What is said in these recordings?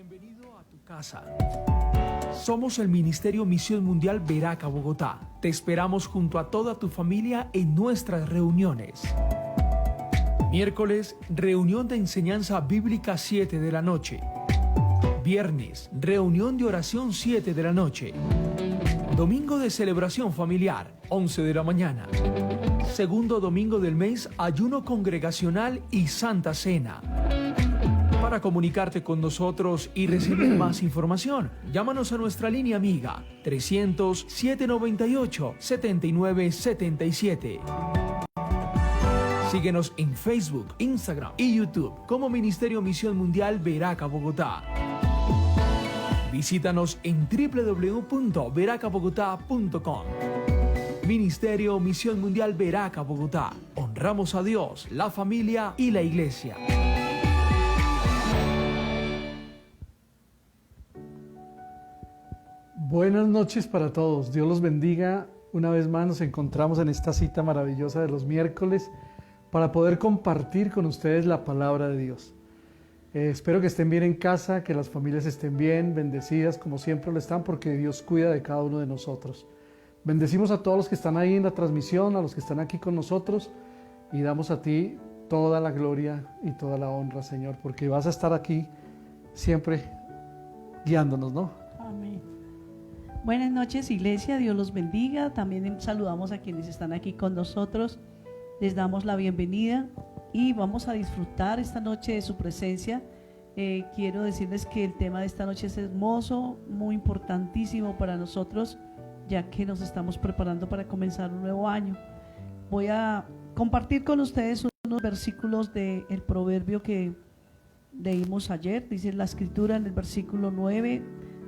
Bienvenido a tu casa. Somos el Ministerio Misión Mundial Veraca Bogotá. Te esperamos junto a toda tu familia en nuestras reuniones. Miércoles, reunión de enseñanza bíblica 7 de la noche. Viernes, reunión de oración 7 de la noche. Domingo de celebración familiar, 11 de la mañana. Segundo domingo del mes, ayuno congregacional y Santa Cena. Para comunicarte con nosotros y recibir más información, llámanos a nuestra línea amiga 300-798-7977. Síguenos en Facebook, Instagram y YouTube como Ministerio Misión Mundial Veraca Bogotá. Visítanos en www.veracabogotá.com. Ministerio Misión Mundial Veraca Bogotá. Honramos a Dios, la familia y la iglesia. Buenas noches para todos, Dios los bendiga. Una vez más nos encontramos en esta cita maravillosa de los miércoles para poder compartir con ustedes la palabra de Dios. Espero que estén bien en casa, que las familias estén bien, bendecidas como siempre lo están, porque Dios cuida de cada uno de nosotros. Bendecimos a todos los que están ahí en la transmisión, a los que están aquí con nosotros, y damos a ti toda la gloria y toda la honra, Señor, porque vas a estar aquí siempre guiándonos, ¿no? Amén. Buenas noches, iglesia, Dios los bendiga. También saludamos a quienes están aquí con nosotros, les damos la bienvenida y vamos a disfrutar esta noche de su presencia. Quiero decirles que el tema de esta noche es hermoso, muy importantísimo para nosotros, ya que nos estamos preparando para comenzar un nuevo año. Voy a compartir con ustedes unos versículos del proverbio que leímos ayer. Dice la escritura en el versículo 9: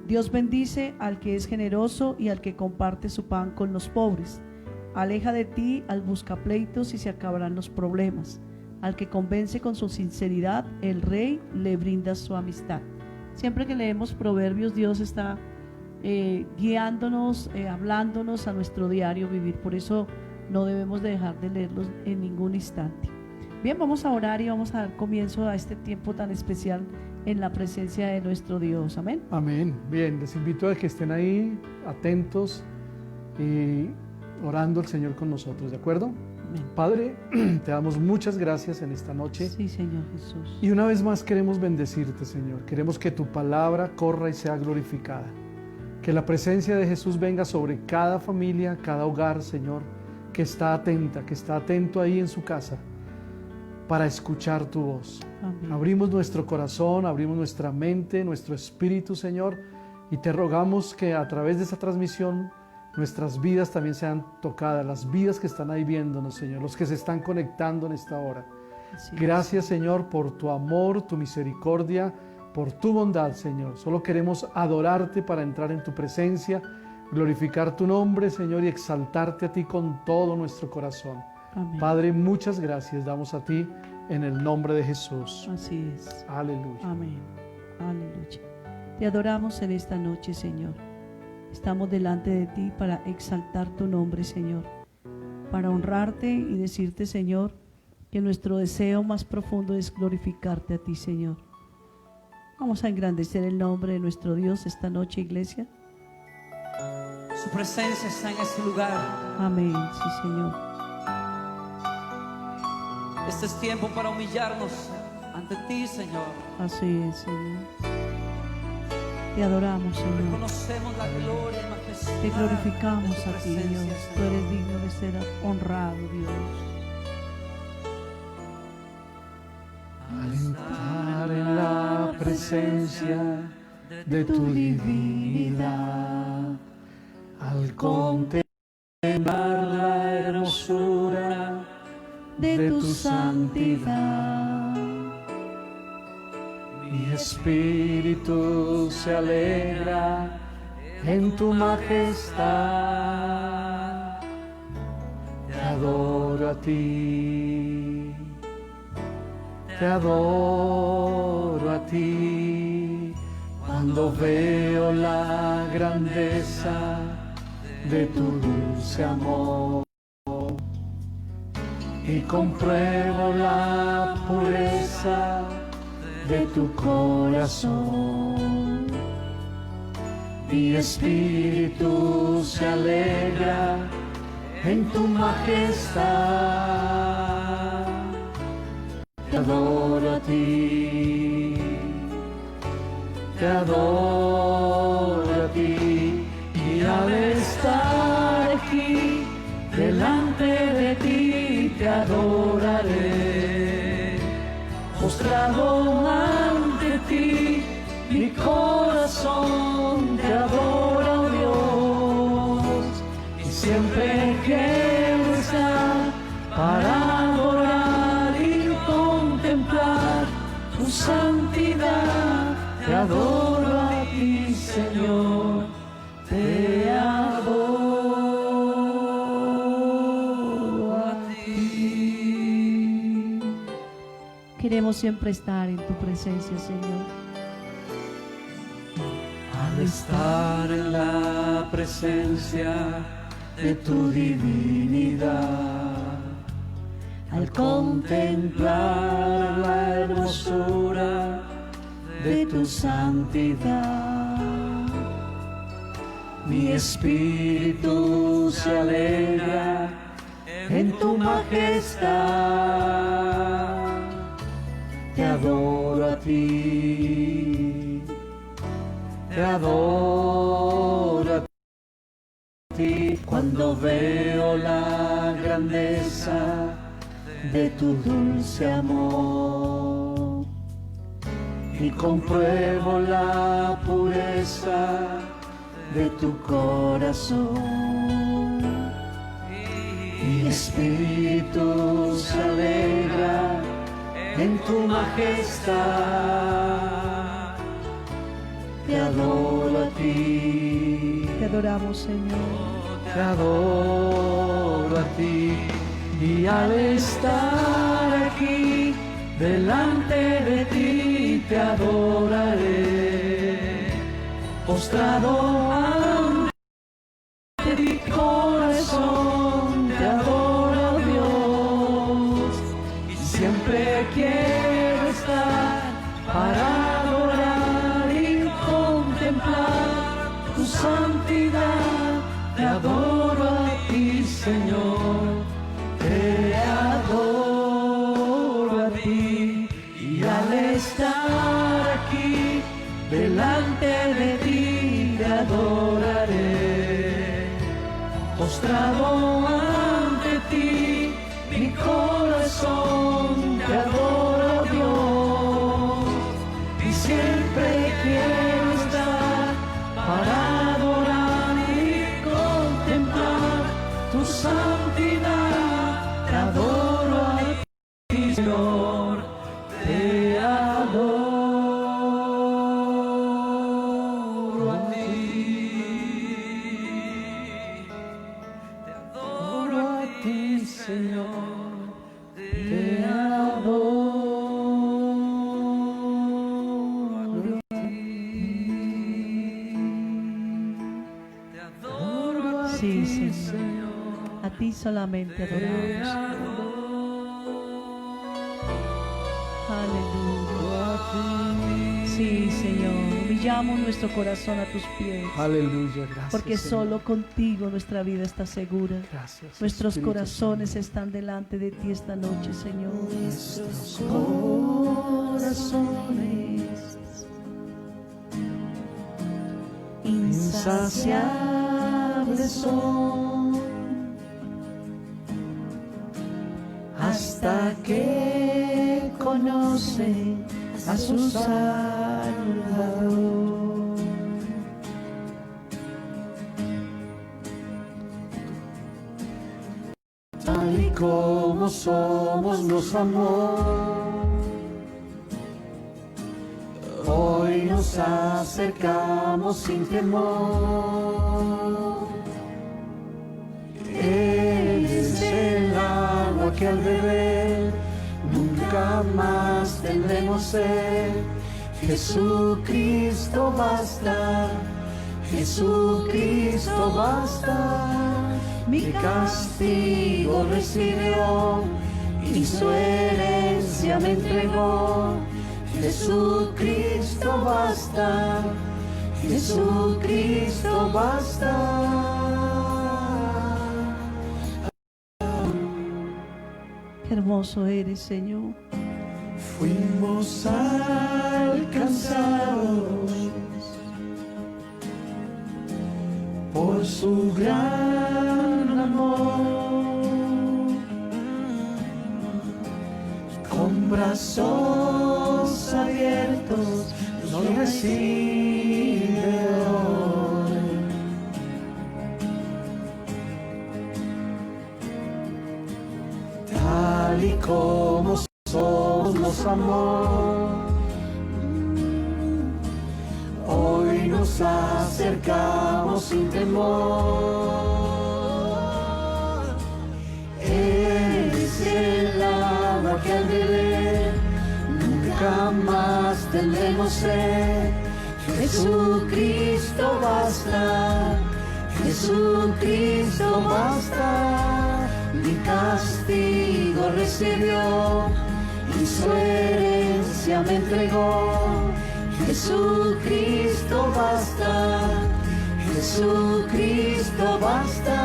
Dios bendice al que es generoso y al que comparte su pan con los pobres. Aleja de ti al buscapleitos y se acabarán los problemas. Al que convence con su sinceridad, el rey le brinda su amistad. Siempre que leemos proverbios, Dios está guiándonos, hablándonos a nuestro diario vivir. Por eso no debemos dejar de leerlos en ningún instante. Bien, vamos a orar y vamos a dar comienzo a este tiempo tan especial en la presencia de nuestro Dios. Amén. Amén. Bien, les invito a que estén ahí atentos y orando al Señor con nosotros, ¿de acuerdo? Amén. Padre, te damos muchas gracias en esta noche. Sí, Señor Jesús. Y una vez más queremos bendecirte, Señor. Queremos que tu palabra corra y sea glorificada. Que la presencia de Jesús venga sobre cada familia, cada hogar, Señor, que está atenta, que está atento ahí en su casa para escuchar tu voz. Amén. Abrimos nuestro corazón, abrimos nuestra mente, nuestro espíritu, Señor, y te rogamos que a través de esta transmisión nuestras vidas también sean tocadas, las vidas que están ahí viéndonos, Señor, los que se están conectando en esta hora. Así Gracias, Señor, por tu amor, tu misericordia, por tu bondad, Señor. Solo queremos adorarte para entrar en tu presencia, glorificar tu nombre, Señor, y exaltarte a ti con todo nuestro corazón. Amén. Padre, muchas gracias damos a ti en el nombre de Jesús. Así es. Aleluya. Amén. Aleluya. Te adoramos en esta noche, Señor. Estamos delante de ti para exaltar tu nombre, Señor, para honrarte y decirte, Señor, que nuestro deseo más profundo es glorificarte a ti, Señor. Vamos a engrandecer el nombre de nuestro Dios esta noche, iglesia. Su presencia está en este lugar. Amén, sí, Señor. Este es tiempo para humillarnos ante ti, Señor. Así es, Señor. Te adoramos, Señor. Reconocemos la gloria y majestad. Te glorificamos de tu a ti, presencia, Dios. Tú Señor. eres digno de ser honrado, Dios. Al entrar en la presencia de tu divinidad, al contemplar la hermosura de tu santidad, mi espíritu se alegra en tu majestad. Te adoro a ti, te adoro a ti, cuando veo la grandeza de tu dulce amor y compruebo la pureza de tu corazón. Mi espíritu se alegra en tu majestad. Te adoro a ti, te adoro a ti, y al estar aquí delante de ti te adoraré. Postrado ante ti, mi corazón te adora, oh Dios, y siempre quiero estar para adorar y contemplar tu santidad. Te adoro a ti, Señor, te adoro a ti. Queremos siempre estar en tu presencia, Señor. Al estar en la presencia de tu divinidad, al contemplar la hermosura de tu santidad, mi espíritu se alegra en tu majestad. Te adoro a ti, te adoro a ti, cuando veo la grandeza de tu dulce amor y compruebo la pureza de tu corazón. Mi espíritu se alegra en tu majestad. Te adoro a ti, Te adoramos, Señor. te adoro a ti, y al estar aquí delante de ti te adoraré. Postrado ante mi corazón te adoro, Dios, y siempre quiero estar para adorar y contemplar tu santidad. Te adoro a ti, Señor, te adoro a ti, y al estar aquí delante de ti te adoraré. Postrado ante ti, mi corazón te adora, Dios, y siempre quiero estar para adorar y contemplar tu santidad. Te adoro a ti, Señor, te adoro a ti. Te adoro a ti, Señor, te adoro a ti. Te adoro a Sí, ti, Señor. Señor, A ti solamente te adoramos. adoro Aleluya. a ti. Sí, Señor. Humillamos nuestro corazón a tus pies. Aleluya, gracias. Porque Señor. solo contigo nuestra vida está segura. Gracias, Nuestros Espíritu corazones están delante de ti esta noche, Señor. Nuestros Corazones insaciables son hasta que conocen a su Salvador. tal y como somos nos amó. Hoy nos acercamos sin temor. Él es el agua que al beber nunca más tendremos sed. Jesucristo basta, Jesucristo basta. Mi castigo recibió y su herencia me entregó. Jesucristo basta, Jesucristo basta. Qué hermoso eres, Señor. Fuimos alcanzados por su gran amor, con brazos abiertos nos recibe hoy. Tal y como somos nos amó, hoy nos acercamos sin temor. Es el agua que al beber nunca más tendremos sed. Jesucristo basta, Jesucristo basta. Mi castigo recibió y su herencia me entregó. Jesucristo basta, Jesucristo basta.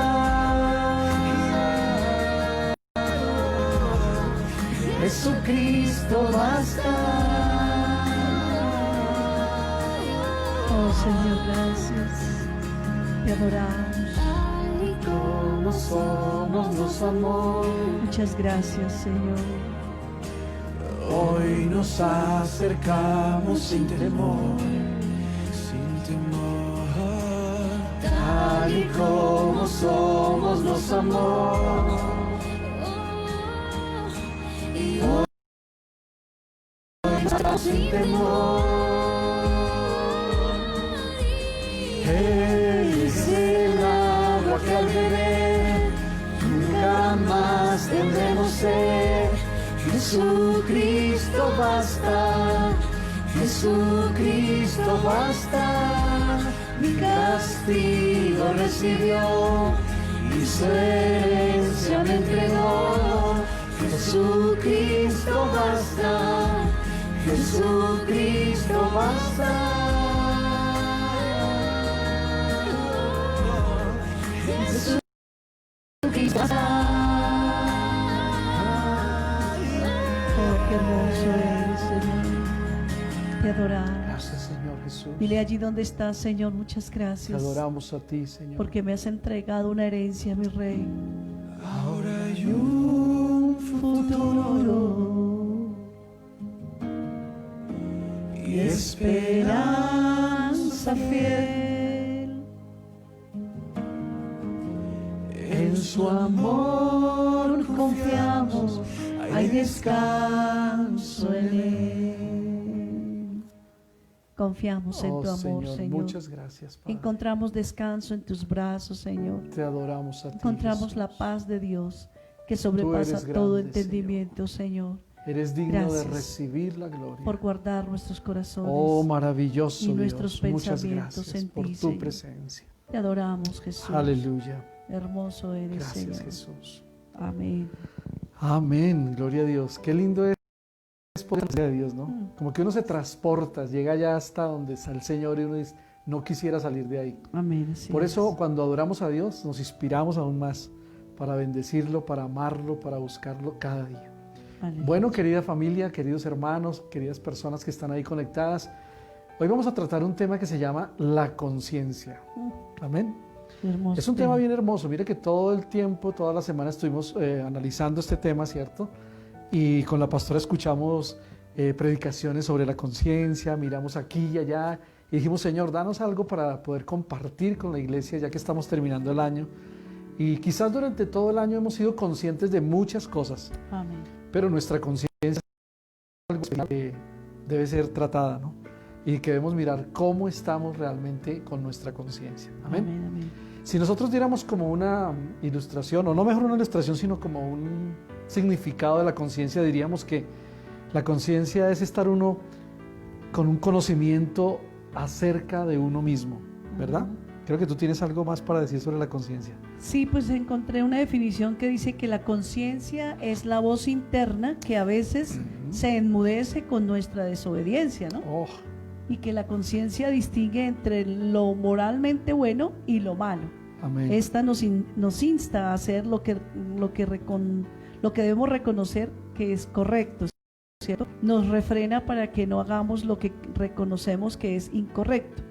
Jesucristo basta. Oh Señor, gracias. Te adoramos. Como somos nos amó, Muchas gracias, Señor. hoy nos acercamos sin temor, sin temor. Tal y como somos nos amó, y hoy nos acercamos sin temor. Él es el agua que al beber nunca más tendremos sed. Jesucristo basta, Jesucristo basta. Mi castigo recibió y su herencia me entregó. Jesucristo basta, Jesucristo basta. Jesucristo basta. Oh, qué hermoso eres, Señor. Te adoramos. Gracias, Señor Jesús. Dile allí donde estás, Señor, muchas Te gracias. adoramos a ti, Señor. Porque me has entregado una herencia, mi Rey. Ahora hay un futuro y esperanza fiel. En su amor confiamos, hay descanso en él. Confiamos en Oh, tu amor, Señor. muchas gracias, Padre. Encontramos descanso en tus brazos, Señor. Te adoramos a ti, Encontramos Jesús. la paz de Dios que sobrepasa eres todo grande, entendimiento, Señor. Eres digno Gracias de recibir la gloria. Por guardar nuestros corazones. Oh, maravilloso y Dios. nuestros Muchas pensamientos gracias en por ti, tu Señor. presencia. Te adoramos, Jesús. Aleluya. Hermoso eres, Gracias, Señor. Jesús. Amén. Amén. Gloria a Dios. Qué lindo es poder de Dios, ¿no? Como que uno se transporta, llega ya hasta donde está el Señor y uno dice, no quisiera salir de ahí. Amén. Así Por es. eso cuando adoramos a Dios nos inspiramos aún más para bendecirlo, para amarlo, para buscarlo cada día. Aleluya. Bueno, querida familia, queridos hermanos, queridas personas que están ahí conectadas, hoy vamos a tratar un tema que se llama la conciencia. Amén. Hermoso Es un tema bien hermoso. Mire que todo el tiempo, toda la semana estuvimos analizando este tema, ¿cierto? Y con la pastora escuchamos predicaciones sobre la conciencia, miramos aquí y allá y dijimos, Señor, danos algo para poder compartir con la iglesia ya que estamos terminando el año. Y quizás durante todo el año hemos sido conscientes de muchas cosas, Amén. pero nuestra conciencia es algo que debe ser tratada, ¿no? Y que debemos mirar cómo estamos realmente con nuestra conciencia. Amén. Amén. Amén. Si nosotros diéramos como una ilustración, o no mejor una ilustración, sino como un significado de la conciencia, diríamos que la conciencia es estar uno con un conocimiento acerca de uno mismo, ¿verdad? Ujú. Creo que tú tienes algo más para decir sobre la conciencia. Sí, pues encontré una definición que dice que la conciencia es la voz interna que a veces se enmudece con nuestra desobediencia, ¿no? Oh, Y que la conciencia distingue entre lo moralmente bueno y lo malo. amén. Esta nos insta a hacer lo que debemos reconocer que es correcto, ¿cierto? Nos refrena para que no hagamos lo que reconocemos que es incorrecto.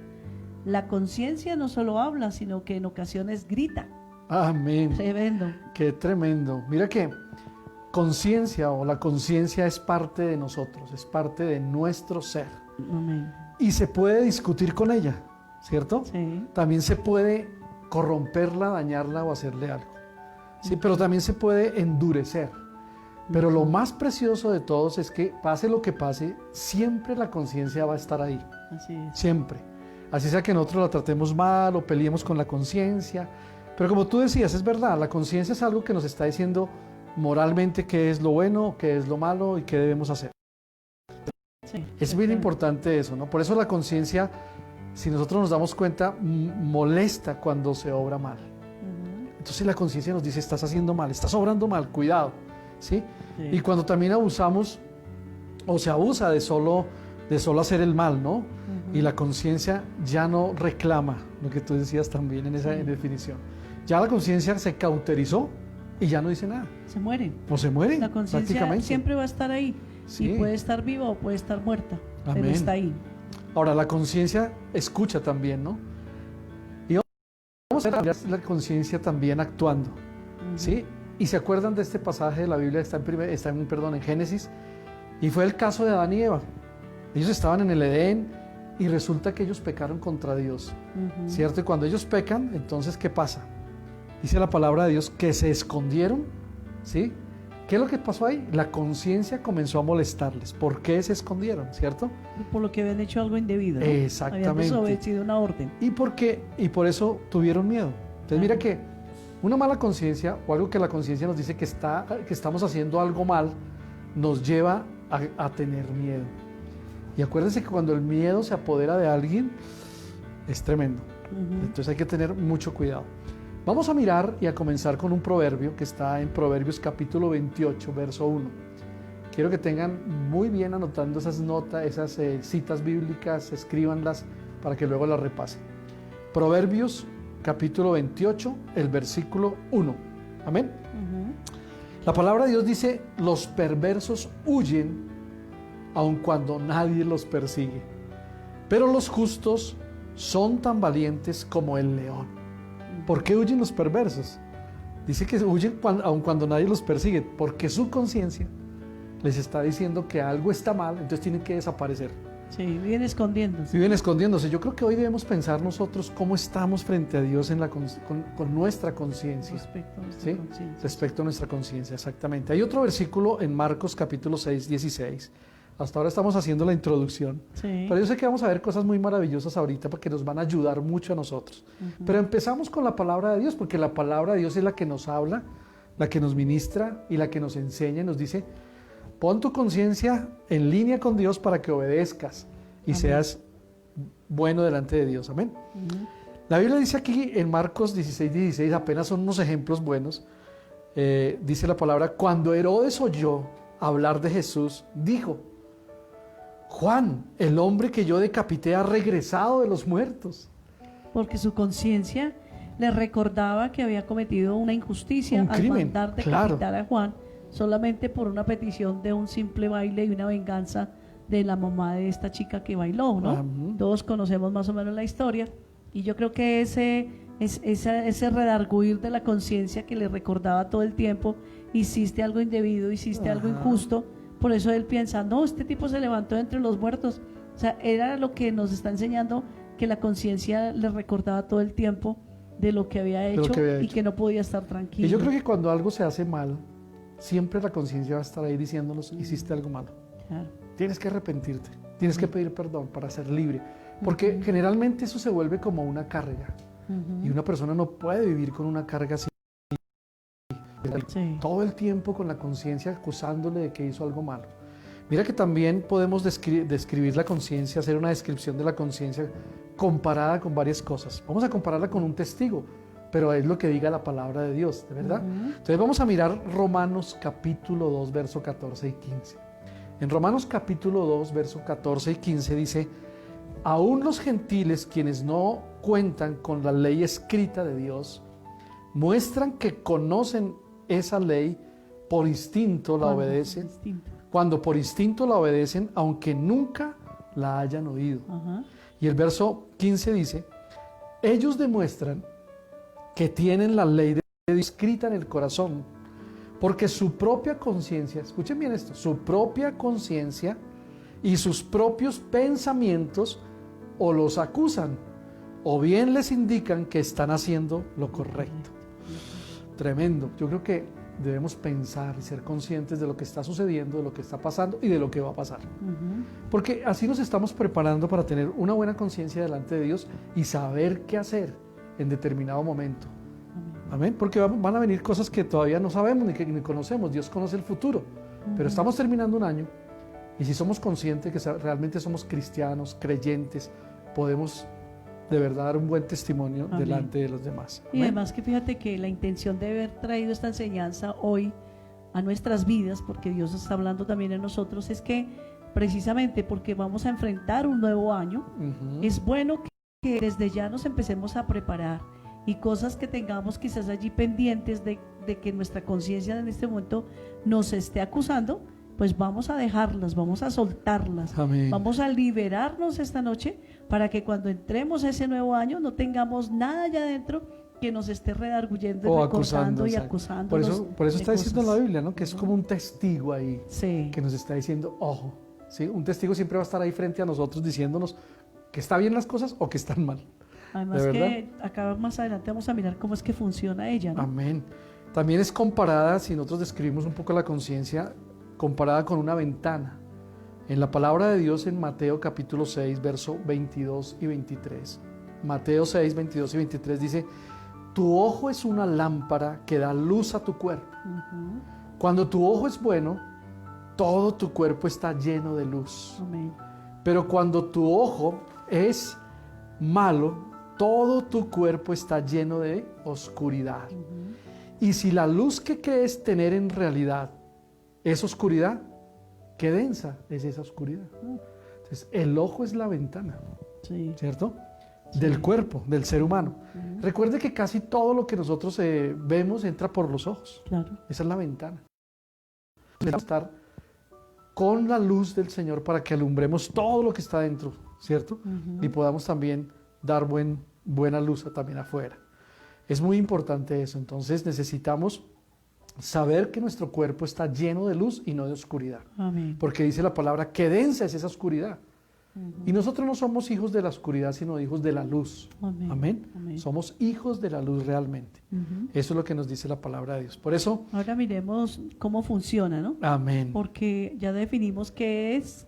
La conciencia no solo habla, sino que en ocasiones grita. Amén. Tremendo. Qué tremendo. Mira que conciencia o la conciencia es parte de nosotros, es parte de nuestro ser. Amén. Y se puede discutir con ella, ¿cierto? Sí. También se puede corromperla, dañarla o hacerle algo. Sí, pero también se puede endurecer. Pero lo más precioso de todos es que pase lo que pase, siempre la conciencia va a estar ahí. Así es. Siempre. Así sea que nosotros la tratemos mal o peleemos con la conciencia. Pero como tú decías, es verdad, la conciencia es algo que nos está diciendo moralmente qué es lo bueno, qué es lo malo y qué debemos hacer. Sí, Es bien importante eso, ¿no? Por eso la conciencia, si nosotros nos damos cuenta, molesta cuando se obra mal. Ujú. Entonces la conciencia nos dice, estás haciendo mal, estás obrando mal, cuidado, ¿sí? Sí. Y cuando también abusamos o se abusa de solo hacer el mal, ¿no? Y la conciencia ya no reclama, lo que tú decías también en esa definición. Ya la conciencia se cauterizó y ya no dice nada. Se mueren. O se mueren La conciencia prácticamente. siempre va a estar ahí. Sí. Y puede estar viva o puede estar muerta. Amén. Pero está ahí. Ahora, la conciencia escucha también, ¿no? Y vamos a ver la conciencia también actuando, ¿sí? Y se acuerdan de este pasaje de la Biblia, está en Génesis, y fue el caso de Adán y Eva. Ellos estaban en el Edén y resulta que ellos pecaron contra Dios, Ujú. ¿cierto? Y cuando ellos pecan, entonces, ¿qué pasa? Dice la palabra de Dios que se escondieron, ¿sí? ¿Qué es lo que pasó ahí? La conciencia comenzó a molestarles. ¿Por qué se escondieron, cierto? Por lo que habían hecho algo indebido, ¿no? Exactamente. Habían desobedecido una orden. ¿Y por qué? Y por eso tuvieron miedo. Entonces mira que una mala conciencia o algo que la conciencia nos dice que estamos haciendo algo mal, nos lleva a tener miedo. Y acuérdense que cuando el miedo se apodera de alguien, es tremendo. Entonces hay que tener mucho cuidado. Vamos a mirar y a comenzar con un proverbio que está en Proverbios capítulo 28, verso 1. Quiero que tengan muy bien anotando esas notas, esas citas bíblicas, escríbanlas para que luego las repasen. Proverbios capítulo 28, el versículo 1. Amén. La palabra de Dios dice, los perversos huyen aun cuando nadie los persigue, pero los justos son tan valientes como el león. ¿Por qué huyen los perversos? Dice que huyen aun cuando nadie los persigue, porque su conciencia les está diciendo que algo está mal, entonces tienen que desaparecer. Sí, viven escondiéndose. Viven escondiéndose. Yo creo que hoy debemos pensar nosotros cómo estamos frente a Dios con nuestra conciencia. Respecto a nuestra ¿Sí? conciencia. Respecto a nuestra conciencia, exactamente. Hay otro versículo en Marcos capítulo 6, 16. Hasta ahora estamos haciendo la introducción. Sí. Pero yo sé que vamos a ver cosas muy maravillosas ahorita porque nos van a ayudar mucho a nosotros. Pero empezamos con la palabra de Dios, porque la palabra de Dios es la que nos habla, la que nos ministra y la que nos enseña y nos dice, pon tu conciencia en línea con Dios para que obedezcas y seas bueno delante de Dios. Amén. La Biblia dice aquí en Marcos 16, 16, apenas son unos ejemplos buenos, dice la palabra, cuando Herodes oyó hablar de Jesús, dijo, Juan, el hombre que yo decapité ha regresado de los muertos. Porque su conciencia le recordaba que había cometido una injusticia Un al crimen, mandar decapitar a Juan solamente por una petición de un simple baile y una venganza de la mamá de esta chica que bailó, ¿no? Todos conocemos más o menos la historia y yo creo que ese redarguir de la conciencia que le recordaba todo el tiempo, hiciste algo indebido, hiciste algo injusto, por eso él piensa, no, este tipo se levantó entre los muertos. O sea, era lo que nos está enseñando, que la conciencia le recordaba todo el tiempo de lo que había hecho y que no podía estar tranquilo. Y yo creo que cuando algo se hace mal, siempre la conciencia va a estar ahí diciéndonos, hiciste algo malo. Claro. Tienes que arrepentirte, tienes que pedir perdón para ser libre. Porque generalmente eso se vuelve como una carga. Y una persona no puede vivir con una carga así. Sí. Todo el tiempo con la conciencia acusándole de que hizo algo malo. Mira que también podemos describir la conciencia, hacer una descripción de la conciencia comparada con varias cosas. Vamos a compararla con un testigo, pero es lo que diga la palabra de Dios, ¿de verdad? Entonces vamos a mirar Romanos capítulo 2, verso 14 y 15. En Romanos capítulo 2, verso 14 y 15 dice: aún los gentiles, quienes no cuentan con la ley escrita de Dios, muestran que conocen esa ley, por instinto la obedecen, cuando por instinto la obedecen, aunque nunca la hayan oído. Y el verso 15 dice: ellos demuestran que tienen la ley de Dios escrita en el corazón, porque su propia conciencia, escuchen bien esto, su propia conciencia y sus propios pensamientos o los acusan, o bien les indican que están haciendo lo correcto. Tremendo. Yo creo que debemos pensar y ser conscientes de lo que está sucediendo, de lo que está pasando y de lo que va a pasar. Porque así nos estamos preparando para tener una buena conciencia delante de Dios y saber qué hacer en determinado momento. Amén. Porque van a venir cosas que todavía no sabemos ni conocemos. Dios conoce el futuro. Pero estamos terminando un año y si somos conscientes que realmente somos cristianos, creyentes, podemos de verdad dar un buen testimonio delante de los demás. Y además que fíjate que la intención de haber traído esta enseñanza hoy a nuestras vidas, porque Dios está hablando también en nosotros, es que precisamente porque vamos a enfrentar un nuevo año, es bueno que desde ya nos empecemos a preparar y cosas que tengamos quizás allí pendientes de que nuestra conciencia en este momento nos esté acusando, pues vamos a dejarlas, vamos a soltarlas. Amén. Vamos a liberarnos esta noche para que cuando entremos a ese nuevo año no tengamos nada allá adentro que nos esté redarguyendo y recordando y acusando. Por eso está diciendo la Biblia, ¿no? Que es como un testigo ahí, que nos está diciendo, ojo, ¿sí? Un testigo siempre va a estar ahí frente a nosotros diciéndonos que está bien las cosas o que están mal. Además que acá más adelante vamos a mirar cómo es que funciona ella, ¿no? Amén. También es comparada, si nosotros describimos un poco la conciencia, comparada con una ventana. En la palabra de Dios en Mateo capítulo 6, verso 22 y 23. Mateo 6, 22 y 23 dice: tu ojo es una lámpara que da luz a tu cuerpo. Cuando tu ojo es bueno, todo tu cuerpo está lleno de luz. Amén. Pero cuando tu ojo es malo, todo tu cuerpo está lleno de oscuridad. Y si la luz que crees tener en realidad es oscuridad, qué densa es esa oscuridad. Entonces, el ojo es la ventana, ¿cierto? Del cuerpo, del ser humano. Recuerde que casi todo lo que nosotros vemos entra por los ojos. Claro. Esa es la ventana. Debemos estar con la luz del Señor para que alumbremos todo lo que está dentro, ¿cierto? Y podamos también dar buena luz también afuera. Es muy importante eso. Entonces necesitamos saber que nuestro cuerpo está lleno de luz y no de oscuridad. Amén. Porque dice la palabra que densa es esa oscuridad. Y nosotros no somos hijos de la oscuridad, sino hijos de la luz. Amén. Amén. Amén. Somos hijos de la luz realmente. Eso es lo que nos dice la palabra de Dios. Por eso... ahora miremos cómo funciona, ¿no? Amén. Porque ya definimos qué es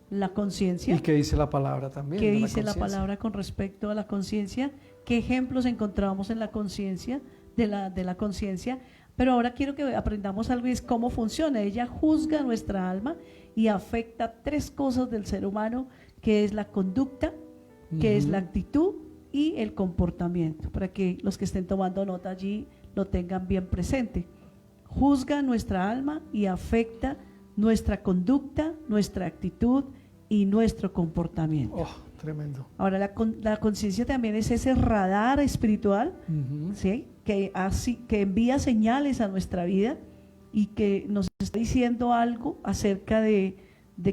la conciencia. ¿Y qué dice la palabra también? ¿Qué dice la palabra con respecto a la conciencia? ¿Qué ejemplos encontramos en la conciencia, de la conciencia? Pero ahora quiero que aprendamos algo y es cómo funciona. Ella juzga nuestra alma y afecta tres cosas del ser humano, que es la conducta, que es la actitud y el comportamiento, para que los que estén tomando nota allí lo tengan bien presente. Juzga nuestra alma y afecta nuestra conducta, nuestra actitud y nuestro comportamiento. Oh, tremendo. Ahora, la conciencia también es ese radar espiritual, ¿sí? que envía señales a nuestra vida y que nos está diciendo algo acerca de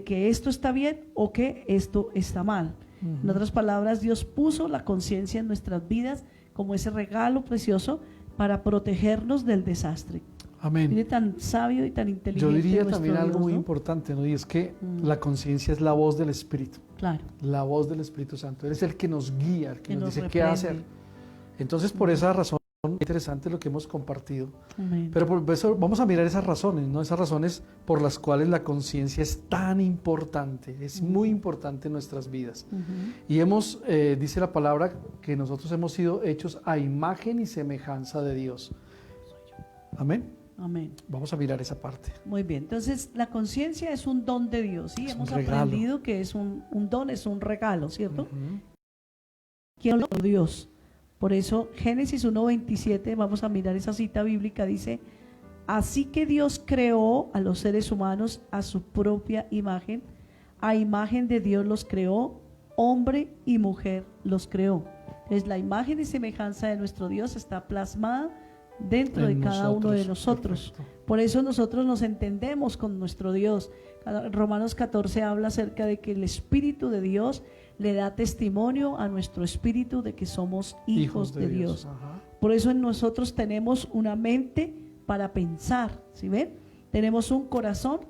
que esto está bien o que esto está mal. En otras palabras, Dios puso la conciencia en nuestras vidas como ese regalo precioso para protegernos del desastre. Amén. Mire, tan sabio y tan inteligente. Yo diría también Dios, algo muy ¿no? importante, ¿no? Y es que la conciencia es la voz del Espíritu. Claro. La voz del Espíritu Santo. Él es el que nos guía, el que nos dice reprende. qué hacer. Entonces, por esa razón, es interesante lo que hemos compartido. Amén. Pero por eso vamos a mirar esas razones, ¿no? Esas razones por las cuales la conciencia es tan importante, es muy importante en nuestras vidas. Y dice la palabra que nosotros hemos sido hechos a imagen y semejanza de Dios. Amén. Amén. Vamos a mirar esa parte. Muy bien, entonces la conciencia es un don de Dios, ¿sí? Hemos aprendido que es un don, es un regalo, ¿cierto? ¿Quién lo dio? Dios. Por eso Génesis 1:27, vamos a mirar esa cita bíblica, dice: Así que Dios creó a los seres humanos a su propia imagen. A imagen de Dios los creó, hombre y mujer los creó. Entonces la imagen y semejanza de nuestro Dios está plasmada dentro de cada uno de nosotros. Perfecto. Por eso nosotros nos entendemos con nuestro Dios. Romanos 14 habla acerca de que el Espíritu de Dios le da testimonio a nuestro espíritu de que somos hijos de Dios. Ajá. Por eso en nosotros tenemos una mente para pensar, ¿sí ven? Tenemos un corazón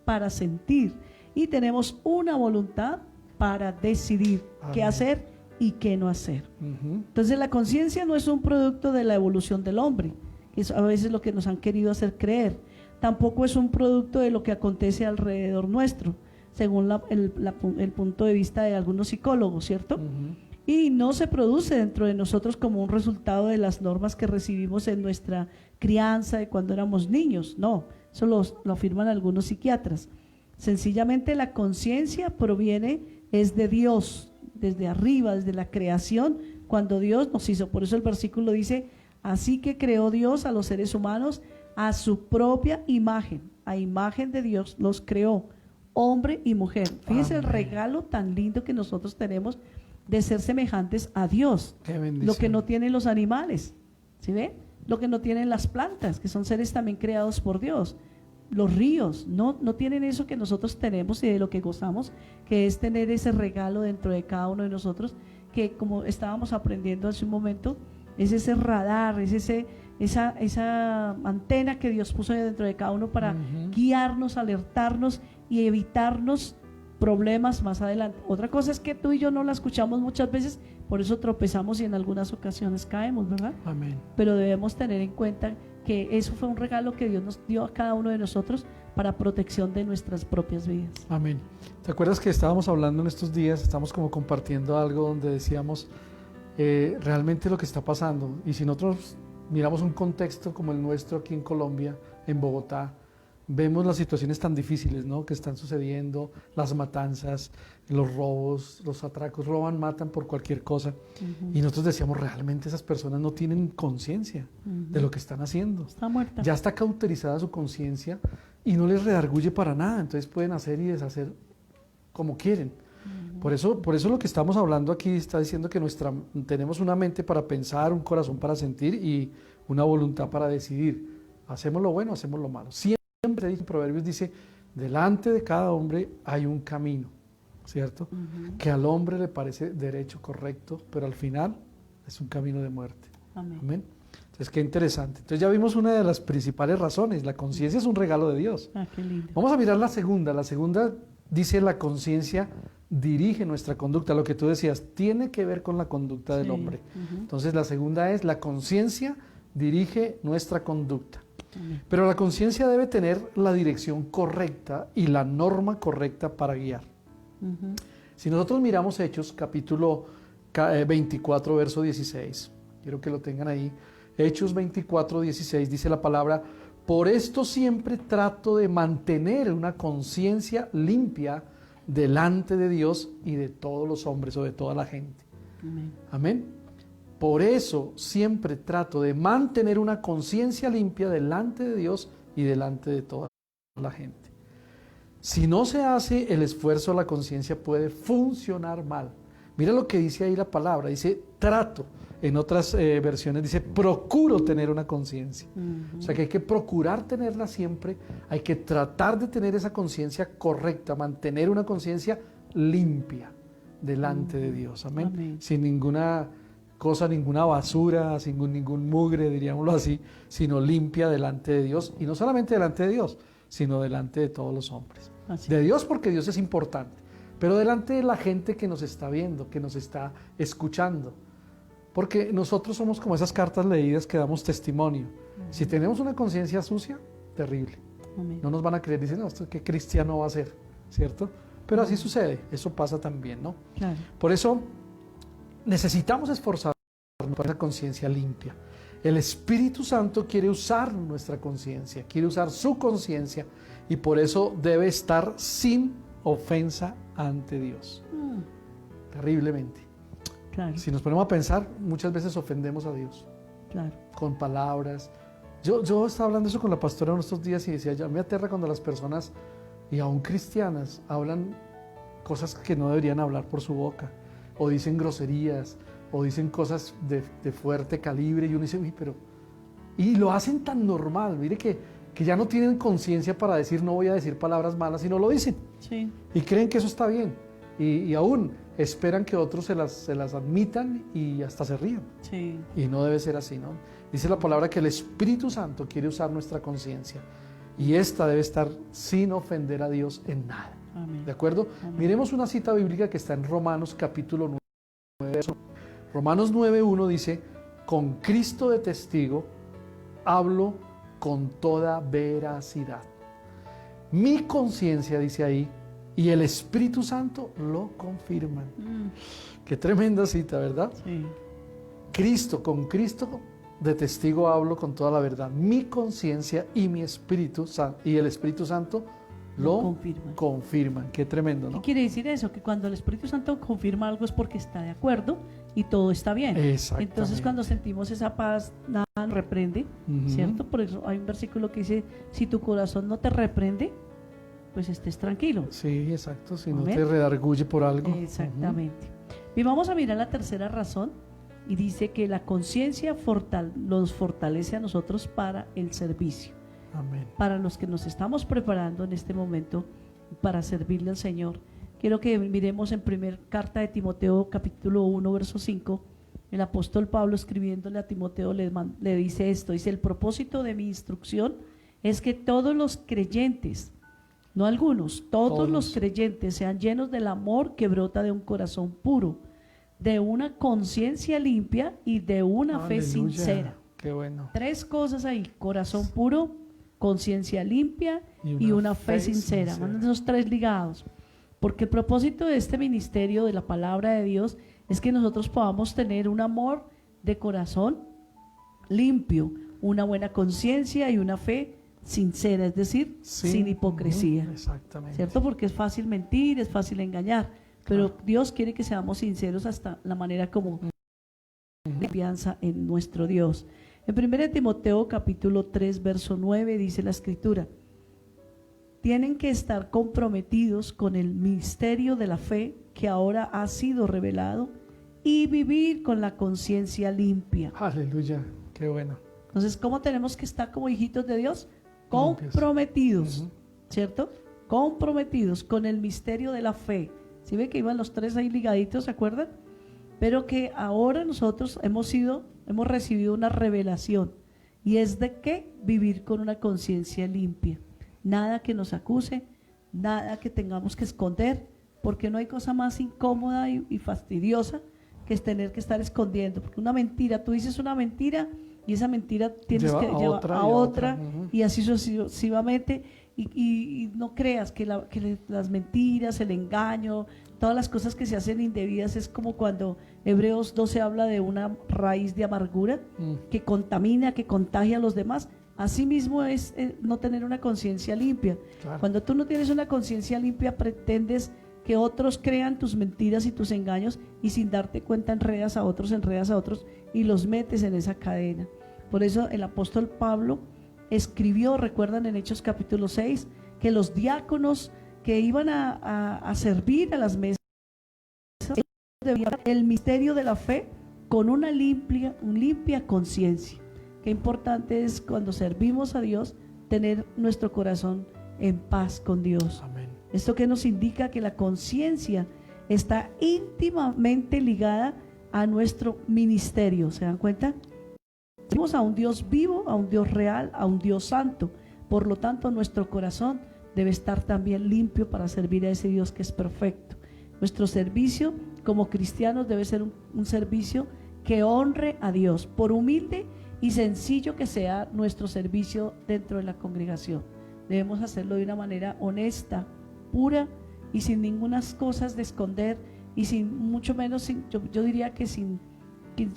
para sentir y tenemos una voluntad para decidir qué Amén. hacer y qué no hacer. Ujú. Entonces la conciencia no es un producto de la evolución del hombre, que es a veces lo que nos han querido hacer creer. Tampoco es un producto de lo que acontece alrededor nuestro, según el punto de vista de algunos psicólogos, ¿cierto? Ujú. Y no se produce dentro de nosotros como un resultado de las normas que recibimos en nuestra crianza de cuando éramos niños. No, eso lo afirman algunos psiquiatras. Sencillamente la conciencia es de Dios, desde arriba, desde la creación, cuando Dios nos hizo. Por eso el versículo dice, así que creó Dios a los seres humanos a su propia imagen, a imagen de Dios los creó, hombre y mujer. Fíjense el Amén. regalo tan lindo que nosotros tenemos de ser semejantes a Dios, Qué bendición. lo que no tienen los animales, ¿sí ven? Lo que no tienen las plantas, que son seres también creados por Dios. Los ríos no tienen eso que nosotros tenemos y de lo que gozamos, que es tener ese regalo dentro de cada uno de nosotros, que como estábamos aprendiendo hace un momento, es ese radar, es esa antena que Dios puso dentro de cada uno para Ujú. guiarnos, alertarnos y evitarnos problemas más adelante. Otra cosa es que tú y yo no la escuchamos muchas veces, por eso tropezamos y en algunas ocasiones caemos, ¿verdad? Amén. Pero debemos tener en cuenta que eso fue un regalo que Dios nos dio a cada uno de nosotros para protección de nuestras propias vidas. Amén. ¿Te acuerdas que estábamos hablando en estos días? Estamos como compartiendo algo donde decíamos realmente lo que está pasando. Y si nosotros miramos un contexto como el nuestro aquí en Colombia, en Bogotá, vemos las situaciones tan difíciles, ¿no?, que están sucediendo, las matanzas, los robos, los atracos, roban, matan por cualquier cosa. Y nosotros decíamos, realmente esas personas no tienen conciencia de lo que están haciendo. Está muerta. Ya está cauterizada su conciencia y no les redarguye para nada, entonces pueden hacer y deshacer como quieren. Por eso lo que estamos hablando aquí está diciendo que tenemos una mente para pensar, un corazón para sentir y una voluntad para decidir. Hacemos lo bueno, hacemos lo malo. Siempre dice, Proverbios dice, delante de cada hombre hay un camino, ¿cierto? Que al hombre le parece derecho, correcto, pero al final es un camino de muerte. Amén. Amén. Entonces, qué interesante. Entonces ya vimos una de las principales razones. La conciencia es un regalo de Dios. Ah, qué lindo. Vamos a mirar la segunda. La segunda dice la conciencia dirige nuestra conducta. Lo que tú decías, tiene que ver con la conducta del Sí. hombre. Ujú. Entonces la segunda es la conciencia dirige nuestra conducta. Amén. Pero la conciencia debe tener la dirección correcta y la norma correcta para guiar. Ujú. Si nosotros miramos Hechos, capítulo 24, verso 16, quiero que lo tengan ahí. Hechos 24, 16 dice la palabra, por esto siempre trato de mantener una conciencia limpia delante de Dios y de todos los hombres o de toda la gente. Amén. Amén. Por eso siempre trato de mantener una conciencia limpia delante de Dios y delante de toda la gente. Si no se hace el esfuerzo, la conciencia puede funcionar mal. Mira lo que dice ahí la palabra, dice trato. En otras versiones dice procuro tener una conciencia. Ujú. O sea que hay que procurar tenerla siempre, hay que tratar de tener esa conciencia correcta, mantener una conciencia limpia delante de Dios. Amén. Amén. Sin ninguna cosa, ninguna basura, sin ningún mugre, diríamoslo así, sino limpia delante de Dios. Y no solamente delante de Dios, sino delante de todos los hombres. Así. De Dios porque Dios es importante, pero delante de la gente que nos está viendo, que nos está escuchando. Porque nosotros somos como esas cartas leídas que damos testimonio. Si tenemos una conciencia sucia, terrible. Amén. No nos van a creer, dicen, no, ¿esto qué cristiano va a ser? ¿Cierto? Pero así sucede, eso pasa también, ¿no? Claro. Por eso necesitamos esforzarnos para esa conciencia limpia. El Espíritu Santo quiere usar nuestra conciencia, quiere usar su conciencia y por eso debe estar sin ofensa ante Dios. Terriblemente. Claro. Si nos ponemos a pensar, muchas veces ofendemos a Dios Claro. con palabras, Yo estaba hablando eso con la pastora en estos días y decía, ya me aterra cuando las personas, y aún cristianas, hablan cosas que no deberían hablar por su boca, o dicen groserías, o dicen cosas de fuerte calibre, y uno dice, uy, pero... Y lo hacen tan normal, mire que ya no tienen conciencia para decir, no voy a decir palabras malas, y no lo dicen. Sí. Y creen que eso está bien, y aún esperan que otros se las admitan y hasta se rían. Sí. Y no debe ser así, ¿no? Dice la palabra que el Espíritu Santo quiere usar nuestra conciencia y esta debe estar sin ofender a Dios en nada. Amén. ¿De acuerdo? Amén. Miremos una cita bíblica que está en Romanos capítulo 9. Romanos 9:1 dice, con Cristo de testigo, hablo con toda veracidad. Mi conciencia, dice ahí, y el Espíritu Santo lo confirman. Qué tremenda cita, ¿verdad? Sí. Con Cristo de testigo hablo con toda la verdad. Mi conciencia y mi Espíritu y el Espíritu Santo lo confirman. Qué tremendo, ¿no? ¿Qué quiere decir eso? Que cuando el Espíritu Santo confirma algo es porque está de acuerdo y todo está bien. Exactamente. Entonces cuando sentimos esa paz, nada nos reprende, ¿cierto? Por eso hay un versículo que dice, si tu corazón no te reprende, pues estés tranquilo. Sí, exacto, si no Amén. te redarguye por algo. Exactamente. Y vamos a mirar la tercera razón, y dice que la conciencia los fortalece a nosotros para el servicio. Amén. Para los que nos estamos preparando en este momento para servirle al Señor. Quiero que miremos en primera carta de Timoteo capítulo 1 verso 5. El apóstol Pablo, escribiéndole a Timoteo, le dice esto, dice: el propósito de mi instrucción es que todos los creyentes, no algunos, todos los creyentes sean llenos del amor que brota de un corazón puro, de una conciencia limpia y de una fe sincera. Qué bueno. Tres cosas ahí: corazón puro, conciencia limpia y una fe sincera. Van esos tres ligados. Porque el propósito de este ministerio de la palabra de Dios es que nosotros podamos tener un amor de corazón limpio, una buena conciencia y una fe sincera, es decir, sin hipocresía. Exactamente. ¿Cierto? Porque es fácil mentir, es fácil engañar, pero Dios quiere que seamos sinceros hasta la manera como confianza en nuestro Dios. En 1 Timoteo capítulo 3 verso 9 dice la escritura: tienen que estar comprometidos con el misterio de la fe que ahora ha sido revelado y vivir con la conciencia limpia. Aleluya, qué bueno. Entonces, ¿cómo tenemos que estar como hijitos de Dios? Comprometidos, ¿cierto? Comprometidos con el misterio de la fe. ¿Sí ve que iban los tres ahí ligaditos, se acuerdan? Pero que ahora nosotros hemos recibido una revelación, y es de que vivir con una conciencia limpia. Nada que nos acuse, nada que tengamos que esconder, porque no hay cosa más incómoda y fastidiosa que es tener que estar escondiendo. Porque una mentira, tú dices una mentira y esa mentira tienes que llevar a otra y así sucesivamente. Y no creas que las mentiras, el engaño, todas las cosas que se hacen indebidas, es como cuando Hebreos 12 habla de una raíz de amargura que contamina, que contagia a los demás. Así mismo es no tener una conciencia limpia. Claro. Cuando tú no tienes una conciencia limpia, pretendes que otros crean tus mentiras y tus engaños, y sin darte cuenta enredas a otros y los metes en esa cadena. Por eso el apóstol Pablo escribió, recuerdan en Hechos capítulo 6, que los diáconos que iban a servir a las mesas debían el misterio de la fe con una limpia conciencia. Qué importante es cuando servimos a Dios tener nuestro corazón en paz con Dios. Amén. Esto que nos indica que la conciencia está íntimamente ligada a nuestro ministerio. ¿Se dan cuenta? Servimos a un Dios vivo, a un Dios real, a un Dios santo. Por lo tanto, nuestro corazón debe estar también limpio para servir a ese Dios que es perfecto. Nuestro servicio como cristianos debe ser un servicio que honre a Dios, por humilde y sencillo que sea nuestro servicio dentro de la congregación. Debemos hacerlo de una manera honesta, pura y sin ninguna cosas de esconder, y sin mucho menos, yo diría que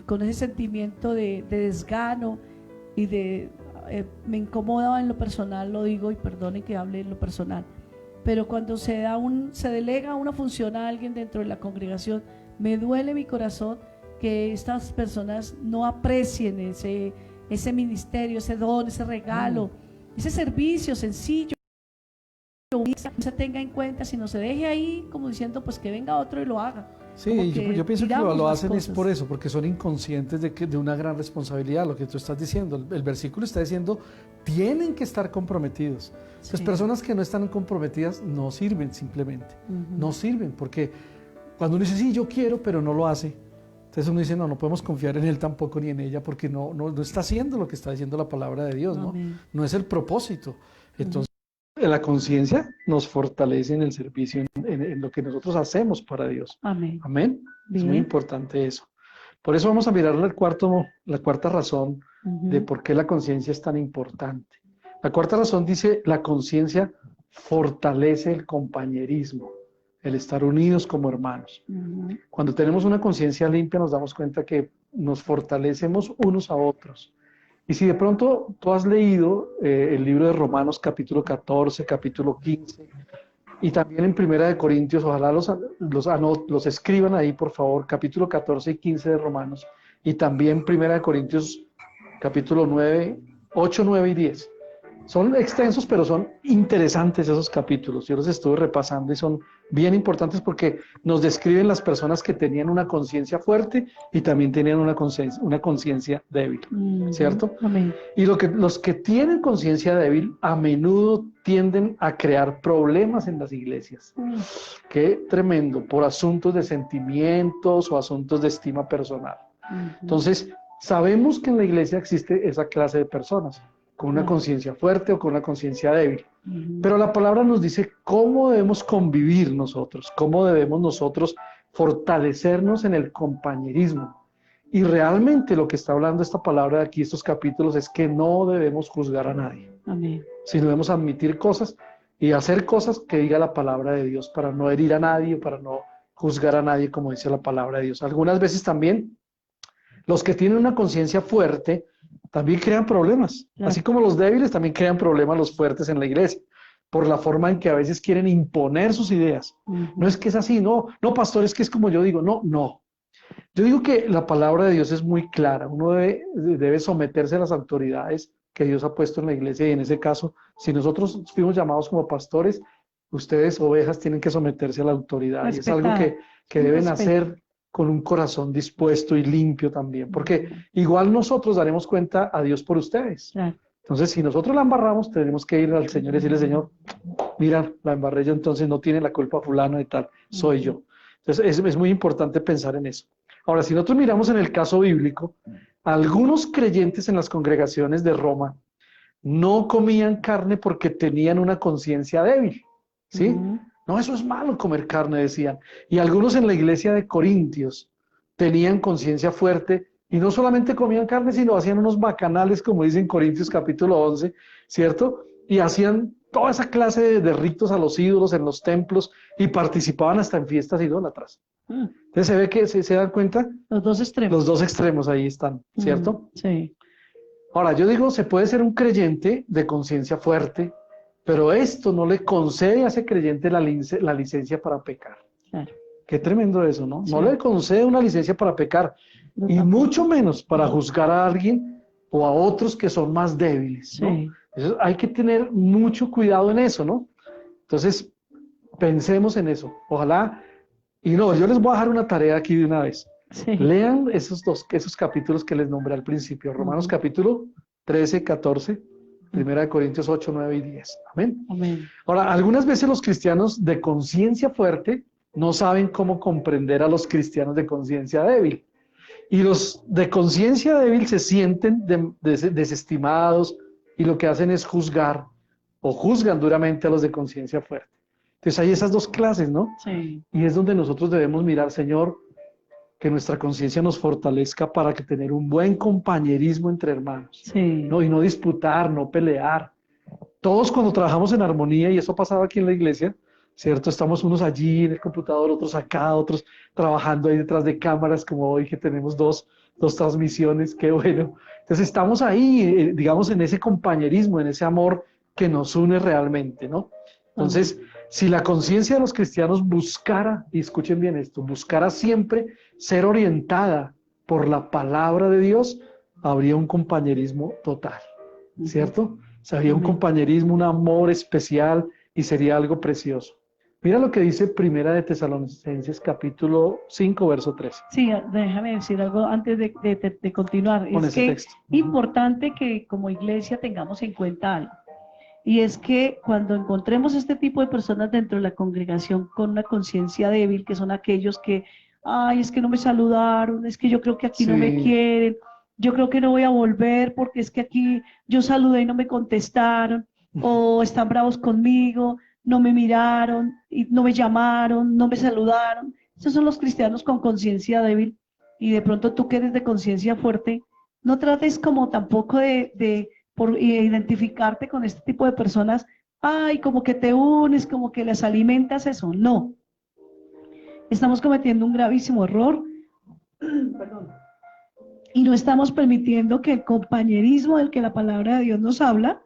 con ese sentimiento de desgano y de me incomoda en lo personal, lo digo y perdonen que hable en lo personal, pero cuando se delega una función a alguien dentro de la congregación, me duele mi corazón que estas personas no aprecien ese ministerio, ese don, ese regalo, ese servicio sencillo, no se tenga en cuenta, sino se deje ahí como diciendo pues que venga otro y lo haga. Sí, Como yo pienso que tiramos lo las hacen es cosas. por eso, porque son inconscientes de una gran responsabilidad, lo que tú estás diciendo. El versículo está diciendo, tienen que estar comprometidos. Las Sí. personas que no están comprometidas no sirven simplemente, Ujú. no sirven, porque cuando uno dice, sí, yo quiero, pero no lo hace, entonces uno dice, no, no podemos confiar en él tampoco ni en ella, porque no está haciendo lo que está diciendo la palabra de Dios, ¿no? Amén. No es el propósito. Entonces, la conciencia nos fortalece en el servicio, en lo que nosotros hacemos para Dios. Amén. Amén. Es muy Bien. importante eso. Por eso vamos a mirar la cuarta razón de Ujú. por qué la conciencia es tan importante. La cuarta razón dice, la conciencia fortalece el compañerismo, el estar unidos como hermanos. Ujú. Cuando tenemos una conciencia limpia nos damos cuenta que nos fortalecemos unos a otros. Y si de pronto tú has leído el libro de Romanos capítulo 14, capítulo 15, y también en Primera de Corintios, ojalá los escriban ahí, por favor, capítulo 14 y 15 de Romanos, y también Primera de Corintios, capítulo 9, 8, 9 y 10. Son extensos, pero son interesantes esos capítulos. Yo los estuve repasando y son bien importantes porque nos describen las personas que tenían una conciencia fuerte y también tenían una conciencia débil, Ujú. ¿cierto? Amén. Y los que tienen conciencia débil a menudo tienden a crear problemas en las iglesias. Qué tremendo, por asuntos de sentimientos o asuntos de estima personal. Ujú. Entonces, sabemos que en la iglesia existe esa clase de personas, con una conciencia fuerte o con una conciencia débil. Ujú. Pero la palabra nos dice cómo debemos convivir nosotros, cómo debemos nosotros fortalecernos en el compañerismo. Y realmente lo que está hablando esta palabra de aquí, estos capítulos, es que no debemos juzgar a nadie, Amén. sino debemos admitir cosas y hacer cosas que diga la palabra de Dios para no herir a nadie, para no juzgar a nadie, como dice la palabra de Dios. Algunas veces también los que tienen una conciencia fuerte también crean problemas. Claro. Así como los débiles también crean problemas los fuertes en la iglesia, por la forma en que a veces quieren imponer sus ideas. Ujú. No es que es así, no, pastor, es que es como yo digo, no. Yo digo que la palabra de Dios es muy clara. Uno debe someterse a las autoridades que Dios ha puesto en la iglesia y en ese caso, si nosotros fuimos llamados como pastores, ustedes, ovejas, tienen que someterse a la autoridad. Y es algo que deben Respeto. hacer con un corazón dispuesto y limpio también, porque igual nosotros daremos cuenta a Dios por ustedes. Claro. Entonces, si nosotros la embarramos, tenemos que ir al Señor y decirle, Señor, mira, la embarré yo, entonces no tiene la culpa fulano y tal, soy yo. Entonces, es muy importante pensar en eso. Ahora, si nosotros miramos en el caso bíblico, algunos creyentes en las congregaciones de Roma no comían carne porque tenían una conciencia débil, ¿sí? Ujú. No, eso es malo comer carne, decían. Y algunos en la iglesia de Corintios tenían conciencia fuerte y no solamente comían carne, sino hacían unos bacanales, como dice en Corintios capítulo 11, ¿cierto? Y hacían toda esa clase de ritos a los ídolos en los templos y participaban hasta en fiestas idólatras. Entonces se ve que se dan cuenta, Los dos extremos. los dos extremos ahí están, ¿cierto? Sí. Ahora, yo digo, se puede ser un creyente de conciencia fuerte, pero esto no le concede a ese creyente la licencia para pecar. Claro. Qué tremendo eso, ¿no? Sí. No le concede una licencia para pecar, No, y tampoco. mucho menos para juzgar a alguien o a otros que son más débiles, ¿no? Sí. Entonces, hay que tener mucho cuidado en eso, ¿no? Entonces, pensemos en eso. Ojalá, y no, yo les voy a dejar una tarea aquí de una vez. Sí. Lean esos capítulos que les nombré al principio, Romanos capítulo 13, 14, Primera de Corintios 8, 9 y 10. Amén. Amén. Ahora, algunas veces los cristianos de conciencia fuerte no saben cómo comprender a los cristianos de conciencia débil. Y los de conciencia débil se sienten desestimados y lo que hacen es juzgar o juzgan duramente a los de conciencia fuerte. Entonces hay esas dos clases, ¿no? Sí. Y es donde nosotros debemos mirar, Señor, que nuestra conciencia nos fortalezca para que tener un buen compañerismo entre hermanos. Sí. ¿No? Y no disputar, no pelear. Todos cuando trabajamos en armonía, y eso pasaba aquí en la iglesia, ¿cierto? Estamos unos allí en el computador, otros acá, otros trabajando ahí detrás de cámaras, como hoy que tenemos dos transmisiones, qué bueno. Entonces estamos ahí, digamos, en ese compañerismo, en ese amor que nos une realmente, ¿no? Entonces, si la conciencia de los cristianos buscara, y escuchen bien esto, buscara siempre ser orientada por la palabra de Dios, habría un compañerismo total, ¿cierto? O sea, habría un Amén. compañerismo, un amor especial y sería algo precioso. Mira lo que dice Primera de Tesalonicenses capítulo 5, verso 13. Sí, déjame decir algo antes de continuar. Con Es ese que texto. importante que como iglesia tengamos en cuenta algo. Y es que cuando encontremos este tipo de personas dentro de la congregación con una conciencia débil, que son aquellos que, ay, es que no me saludaron, es que yo creo que aquí no me Sí. quieren, yo creo que no voy a volver porque es que aquí yo saludé y no me contestaron, o están bravos conmigo, no me miraron, y no me llamaron, no me saludaron. Esos son los cristianos con conciencia débil. Y de pronto tú que eres de conciencia fuerte, no trates como tampoco por identificarte con este tipo de personas, ay, como que te unes, como que les alimentas eso. No. Estamos cometiendo un gravísimo error. Perdón. Y no estamos permitiendo que el compañerismo del que la palabra de Dios nos habla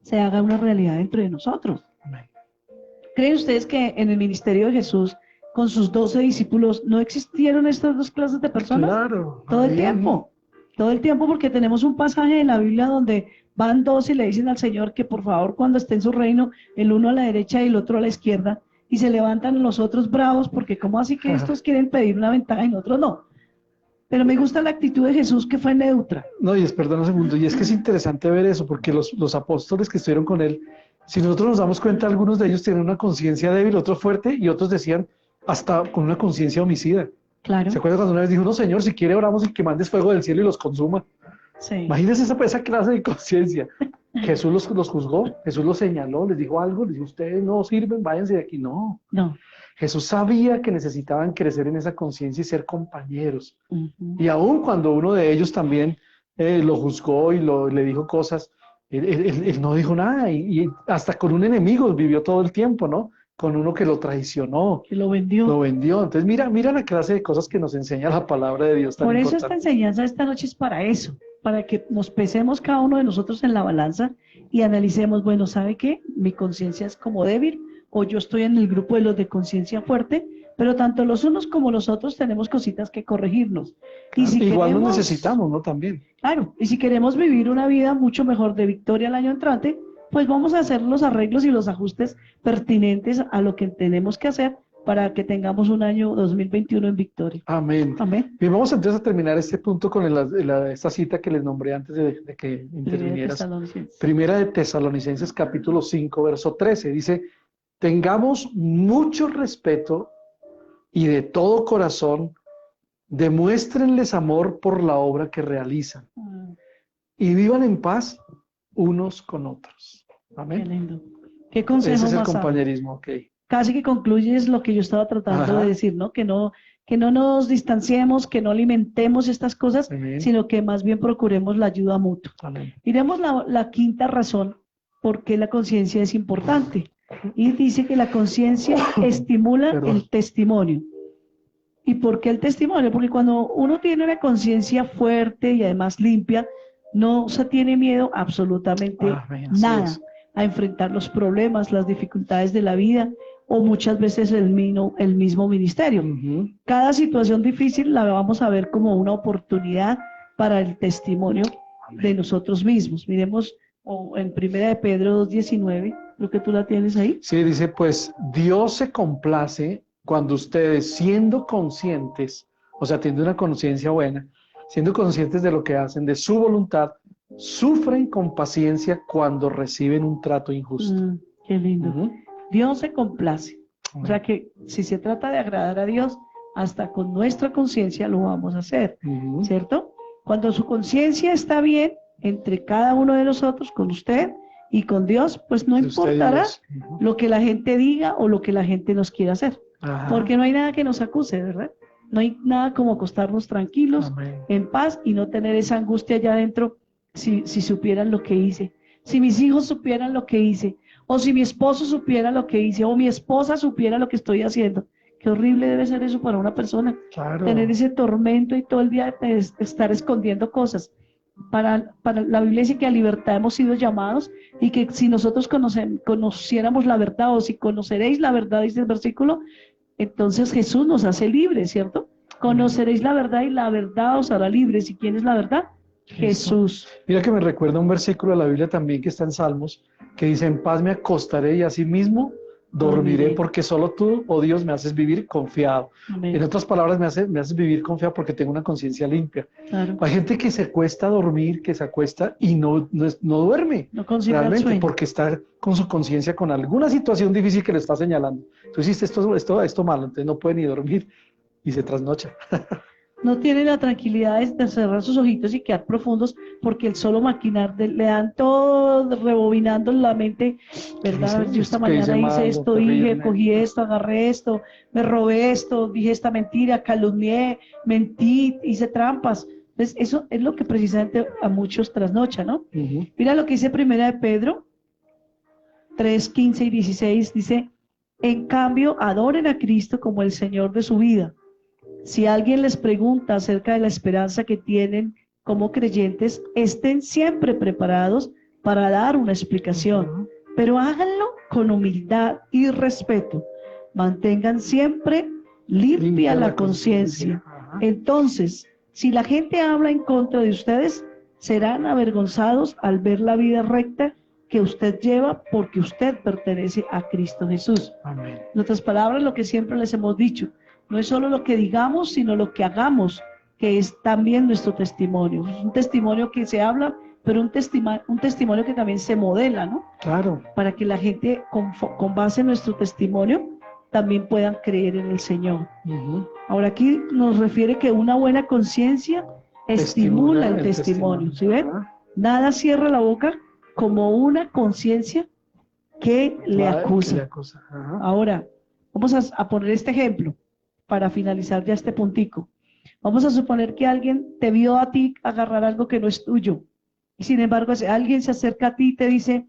se haga una realidad dentro de nosotros. ¿Creen ustedes que en el ministerio de Jesús, con sus 12 discípulos, no existieron estas dos clases de personas? Claro. Todo el Amén. tiempo, porque tenemos un pasaje en la Biblia donde van dos y le dicen al Señor que por favor cuando esté en su reino, el uno a la derecha y el otro a la izquierda, y se levantan los otros bravos, porque ¿cómo así que estos quieren pedir una ventaja y nosotros no? Pero me gusta la actitud de Jesús, que fue neutra. No, perdón un segundo, y es que es interesante ver eso, porque los apóstoles que estuvieron con él, si nosotros nos damos cuenta, algunos de ellos tienen una conciencia débil, otros fuerte, y otros decían hasta con una conciencia homicida. Claro. ¿Se acuerdan cuando una vez dijo, no, Señor, si quiere oramos y que mandes fuego del cielo y los consuma? Sí. Imagínense esa clase de conciencia. Jesús los juzgó, Jesús los señaló, les dijo algo, les dijo, ustedes no sirven, váyanse de aquí. No, No. Jesús sabía que necesitaban crecer en esa conciencia y ser compañeros. Ujú. Y aun cuando uno de ellos también lo juzgó y le dijo cosas, él no dijo nada. Y hasta con un enemigo vivió todo el tiempo, ¿no? Con uno que lo traicionó, Que lo vendió. lo vendió. Entonces mira la clase de cosas que nos enseña la palabra de Dios tan Por eso esta importante. enseñanza esta noche es para eso, para que nos pesemos cada uno de nosotros en la balanza y analicemos, bueno, ¿sabe qué? Mi conciencia es como débil, o yo estoy en el grupo de los de conciencia fuerte, pero tanto los unos como los otros tenemos cositas que corregirnos. Y si Igual queremos, nos necesitamos, ¿no? También. claro, y si queremos vivir una vida mucho mejor de victoria el año entrante, pues vamos a hacer los arreglos y los ajustes pertinentes a lo que tenemos que hacer para que tengamos un año 2021 en victoria. Amén. Amén. Bien, vamos entonces a terminar este punto con esta cita que les nombré antes de que intervinieras. Primera de Tesalonicenses capítulo 5, verso 13. Dice, tengamos mucho respeto y de todo corazón demuéstrenles amor por la obra que realizan y vivan en paz unos con otros. Qué Amén. lindo. Qué consejo Ese es el más sabio. compañerismo, ok. Casi que concluyes lo que yo estaba tratando Ajá. de decir, ¿no? Que no nos distanciemos, que no alimentemos estas cosas, Amén. sino que más bien procuremos la ayuda mutua. Amén. Miremos la quinta razón por qué la conciencia es importante. Y dice que la conciencia estimula Perdón. el testimonio. ¿Y por qué el testimonio? Porque cuando uno tiene una conciencia fuerte y además limpia, no se tiene miedo absolutamente Amén, así nada es. a enfrentar los problemas, las dificultades de la vida o muchas veces el mismo ministerio. Ujú. Cada situación difícil la vamos a ver como una oportunidad para el testimonio de nosotros mismos. Miremos en 1 de Pedro 2:19, creo que tú la tienes ahí. Sí, dice, pues Dios se complace cuando ustedes, siendo conscientes, o sea, teniendo una conciencia buena, siendo conscientes de lo que hacen, de su voluntad, sufren con paciencia cuando reciben un trato injusto. Qué lindo. Ujú. Dios se complace. O sea que si se trata de agradar a Dios, hasta con nuestra conciencia lo vamos a hacer, Ujú. ¿cierto? Cuando su conciencia está bien entre cada uno de nosotros, con usted y con Dios, pues no De usted y importará Dios. Ujú. lo que la gente diga o lo que la gente nos quiera hacer, Ajá. porque no hay nada que nos acuse, ¿verdad? No hay nada como acostarnos tranquilos, Amén. en paz y no tener esa angustia allá adentro si supieran lo que hice, si mis hijos supieran lo que hice, o si mi esposo supiera lo que hice, o mi esposa supiera lo que estoy haciendo. Qué horrible debe ser eso para una persona, Claro. tener ese tormento y todo el día estar escondiendo cosas. Para la Biblia dice que a libertad hemos sido llamados y que si nosotros conociéramos la verdad, o si conoceréis la verdad, dice el versículo, entonces Jesús nos hace libres, ¿cierto? Conoceréis la verdad y la verdad os hará libres. ¿Y quién es la verdad? Jesús. Mira que me recuerda un versículo de la Biblia también que está en Salmos, que dice, en paz me acostaré y asimismo dormiré, porque solo tú, oh Dios, me haces vivir confiado. Amén. En otras palabras, me haces vivir confiado porque tengo una conciencia limpia. Claro. Hay gente que se acuesta a dormir, que se acuesta y no duerme No consigue el realmente, sueño. porque está con su conciencia con alguna situación difícil que le está señalando. Tú hiciste esto malo, entonces no puede ni dormir y se trasnocha. No tiene la tranquilidad de cerrar sus ojitos y quedar profundos, porque el solo maquinar le dan todo rebobinando en la mente, ¿verdad? Sí, Yo esta que dice mañana hice malo, esto, terrible. dije, cogí esto, agarré esto, me robé esto, dije esta mentira, calumnié, mentí, hice trampas. Entonces, eso es lo que precisamente a muchos trasnocha, ¿no? Ujú. Mira lo que dice Primera de Pedro 3, 15 y 16, dice, en cambio, adoren a Cristo como el Señor de su vida. Si alguien les pregunta acerca de la esperanza que tienen como creyentes, estén siempre preparados para dar una explicación, pero háganlo con humildad y respeto. Mantengan siempre limpia la conciencia. Ajá. Entonces, si la gente habla en contra de ustedes, serán avergonzados al ver la vida recta que usted lleva, porque usted pertenece a Cristo Jesús. Amén. En otras palabras, lo que siempre les hemos dicho, no es solo lo que digamos, sino lo que hagamos, que es también nuestro testimonio. Es un testimonio que se habla, pero un testimonio que también se modela, ¿no? Claro. Para que la gente, con base en nuestro testimonio, también puedan creer en el Señor. Ujú. Ahora aquí nos refiere que una buena conciencia estimula el testimonio. ¿Sí ven? Ajá. Nada cierra la boca como una conciencia que le Claro, acusa. que le acusa. Ajá. Ahora, vamos a poner este ejemplo para finalizar ya este puntico. Vamos a suponer que alguien te vio a ti agarrar algo que no es tuyo. Y sin embargo, si alguien se acerca a ti y te dice,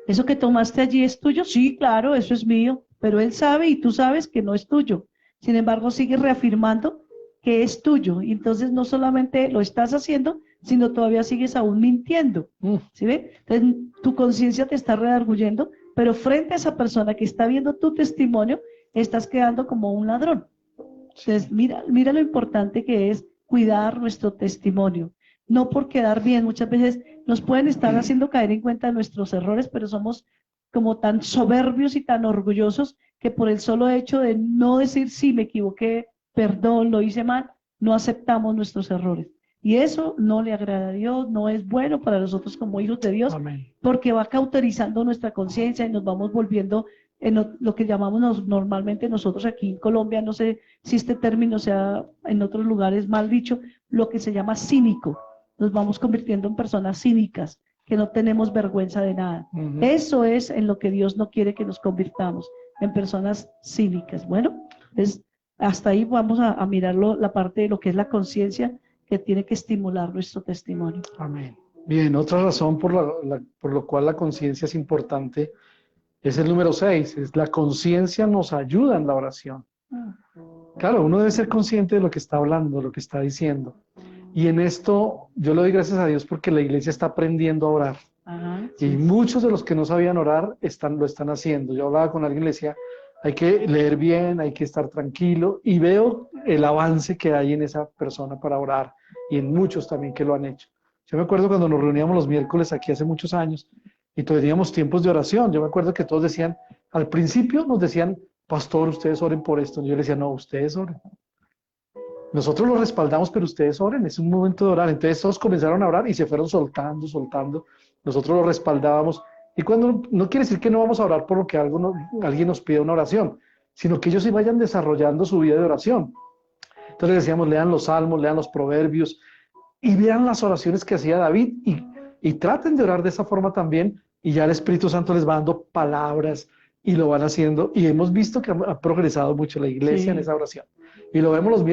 ¿eso que tomaste allí es tuyo? Sí, claro, eso es mío. Pero él sabe y tú sabes que no es tuyo. Sin embargo, sigues reafirmando que es tuyo. Y entonces no solamente lo estás haciendo, sino todavía sigues aún mintiendo. ¿Sí ve? Entonces tu conciencia te está redarguyendo, pero frente a esa persona que está viendo tu testimonio, estás quedando como un ladrón. Entonces mira lo importante que es cuidar nuestro testimonio. No por quedar bien, muchas veces nos pueden estar haciendo caer en cuenta de nuestros errores, pero somos como tan soberbios y tan orgullosos que por el solo hecho de no decir sí, me equivoqué, perdón, lo hice mal, no aceptamos nuestros errores. Y eso no le agrada a Dios, no es bueno para nosotros como hijos de Dios, Amén. porque va cauterizando nuestra conciencia y nos vamos volviendo en lo que llamamos normalmente nosotros aquí en Colombia, no sé si este término sea en otros lugares mal dicho, lo que se llama cínico. Nos vamos convirtiendo en personas cínicas, que no tenemos vergüenza de nada. Ujú. Eso es en lo que Dios no quiere que nos convirtamos, en personas cínicas. Bueno, hasta ahí vamos a mirarlo, la parte de lo que es la conciencia, que tiene que estimular nuestro testimonio. Amén. Bien, otra razón por lo cual la conciencia es importante es el número 6, es la conciencia nos ayuda en la oración. Claro, uno debe ser consciente de lo que está hablando, de lo que está diciendo. Y en esto yo le doy gracias a Dios porque la iglesia está aprendiendo a orar. Ajá, Y muchos de los que no sabían orar lo están haciendo. Yo hablaba con alguien y le decía, hay que leer bien, hay que estar tranquilo. Y veo el avance que hay en esa persona para orar. Y en muchos también que lo han hecho. Yo me acuerdo cuando nos reuníamos los miércoles aquí hace muchos años y teníamos tiempos de oración. Yo me acuerdo que todos decían, al principio nos decían, pastor, ustedes oren por esto. Y yo le decía, no, ustedes oren. Nosotros lo respaldamos, pero ustedes oren, es un momento de orar. Entonces todos comenzaron a orar y se fueron soltando. Nosotros lo respaldábamos. Y cuando no quiere decir que no vamos a orar por lo que alguien nos pida una oración, sino que ellos sí vayan desarrollando su vida de oración. Entonces les decíamos, lean los salmos, lean los proverbios y vean las oraciones que hacía David y traten de orar de esa forma también. Y ya el Espíritu Santo les va dando palabras y lo van haciendo. Y hemos visto que ha progresado mucho la iglesia en esa oración. Y lo vemos los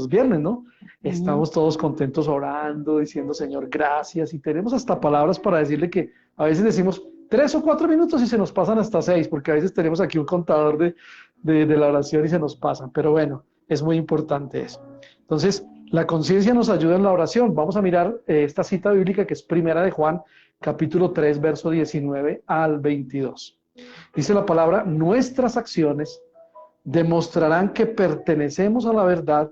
viernes, ¿no? Estamos todos contentos orando, diciendo, Señor, gracias. Y tenemos hasta palabras para decirle que a veces decimos 3 o 4 minutos y se nos pasan hasta 6, porque a veces tenemos aquí un contador de la oración y se nos pasan. Pero bueno, es muy importante eso. Entonces, la conciencia nos ayuda en la oración. Vamos a mirar esta cita bíblica que es Primera de Juan, capítulo 3, verso 19 al 22. Dice la palabra, nuestras acciones demostrarán que pertenecemos a la verdad.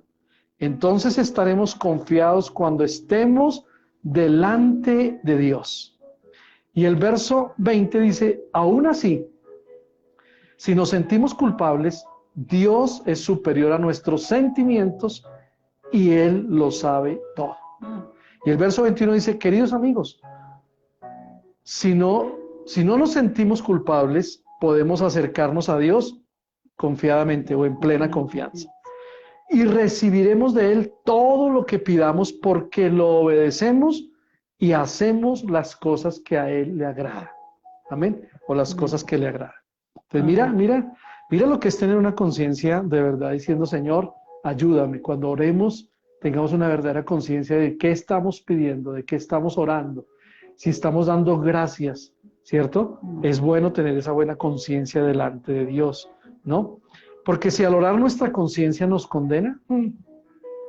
Entonces estaremos confiados cuando estemos delante de Dios. Y el verso 20 dice, aún así, si nos sentimos culpables, Dios es superior a nuestros sentimientos y Él lo sabe todo. Y el verso 21 dice, queridos amigos, si no nos sentimos culpables, podemos acercarnos a Dios confiadamente o en plena confianza. Y recibiremos de Él todo lo que pidamos porque lo obedecemos y hacemos las cosas que a Él le agrada. Amén. O las cosas que le agradan. Entonces mira lo que es tener una conciencia de verdad diciendo, Señor, ayúdame. Cuando oremos, tengamos una verdadera conciencia de qué estamos pidiendo, de qué estamos orando, si estamos dando gracias, ¿cierto? Es bueno tener esa buena conciencia delante de Dios, ¿no? Porque si al orar nuestra conciencia nos condena,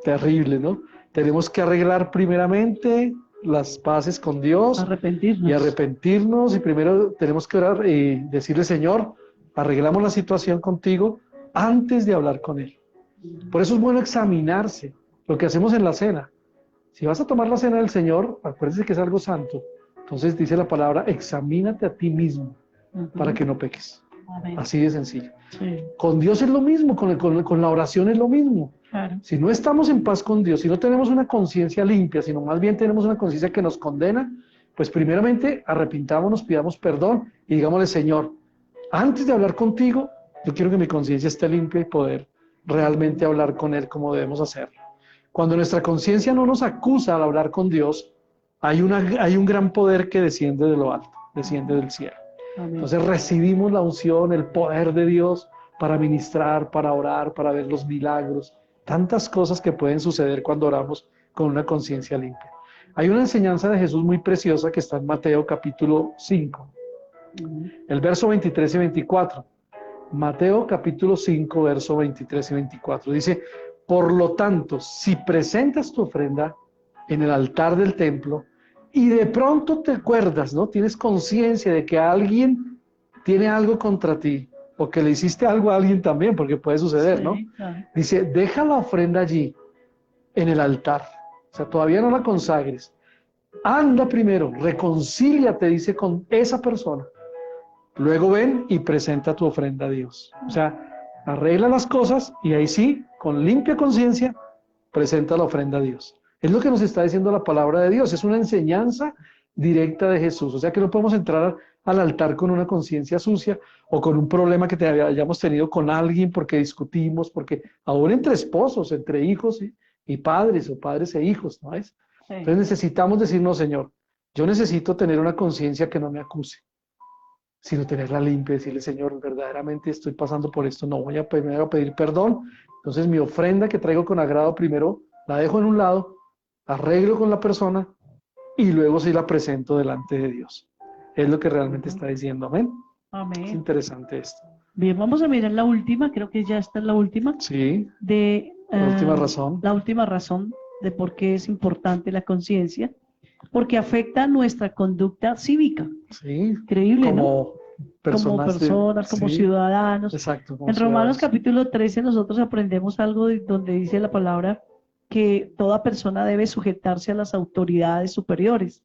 terrible, ¿no? Tenemos que arreglar primeramente las paces con Dios. Arrepentirnos. Y primero tenemos que orar y decirle, Señor, arreglamos la situación contigo antes de hablar con Él. Por eso es bueno examinarse, lo que hacemos en la cena. Si vas a tomar la cena del Señor, acuérdese que es algo santo. Entonces dice la palabra, examínate a ti mismo para que no peques. Amén. Así de sencillo. Sí. Con Dios es lo mismo, con la oración es lo mismo. Claro. Si no estamos en paz con Dios, si no tenemos una conciencia limpia, sino más bien tenemos una conciencia que nos condena, pues primeramente arrepintámonos, pidamos perdón y digámosle, Señor, antes de hablar contigo, yo quiero que mi conciencia esté limpia y poder realmente hablar con Él como debemos hacerlo. Cuando nuestra conciencia no nos acusa al hablar con Dios, hay un gran poder que desciende de lo alto, desciende del cielo. Amén. Entonces recibimos la unción, el poder de Dios para ministrar, para orar, para ver los milagros, tantas cosas que pueden suceder cuando oramos con una conciencia limpia. Hay una enseñanza de Jesús muy preciosa que está en Mateo capítulo 5, el verso 23 y 24. Mateo capítulo 5, verso 23 y 24. Dice, por lo tanto, si presentas tu ofrenda en el altar del templo y de pronto te acuerdas, ¿no? Tienes conciencia de que alguien tiene algo contra ti o que le hiciste algo a alguien también, porque puede suceder, ¿no? Claro. Dice, deja la ofrenda allí en el altar. O sea, todavía no la consagres. Anda primero, reconcíliate, dice, con esa persona. Luego ven y presenta tu ofrenda a Dios. O sea, arregla las cosas y ahí sí, con limpia conciencia, presenta la ofrenda a Dios. Es lo que nos está diciendo la palabra de Dios. Es una enseñanza directa de Jesús. O sea que no podemos entrar al altar con una conciencia sucia o con un problema que hayamos tenido con alguien porque discutimos, porque aún entre esposos, entre hijos y padres o padres e hijos, ¿no es? Sí. Entonces necesitamos decirnos, Señor, yo necesito tener una conciencia que no me acuse, sino tenerla limpia, decirle, Señor, verdaderamente estoy pasando por esto, no voy a pedir perdón. Entonces mi ofrenda que traigo con agrado primero la dejo en un lado, arreglo con la persona y luego sí la presento delante de Dios. Es lo que realmente está diciendo. Amén. Amén. Es interesante esto. Bien, vamos a mirar la última, creo que ya está en la última. Sí. La última razón. La última razón de por qué es importante la conciencia, porque afecta nuestra conducta cívica. Sí. Increíble, como ¿no? Como personas, como ciudadanos. Exacto. En Romanos capítulo 13 nosotros aprendemos algo donde dice la palabra que toda persona debe sujetarse a las autoridades superiores,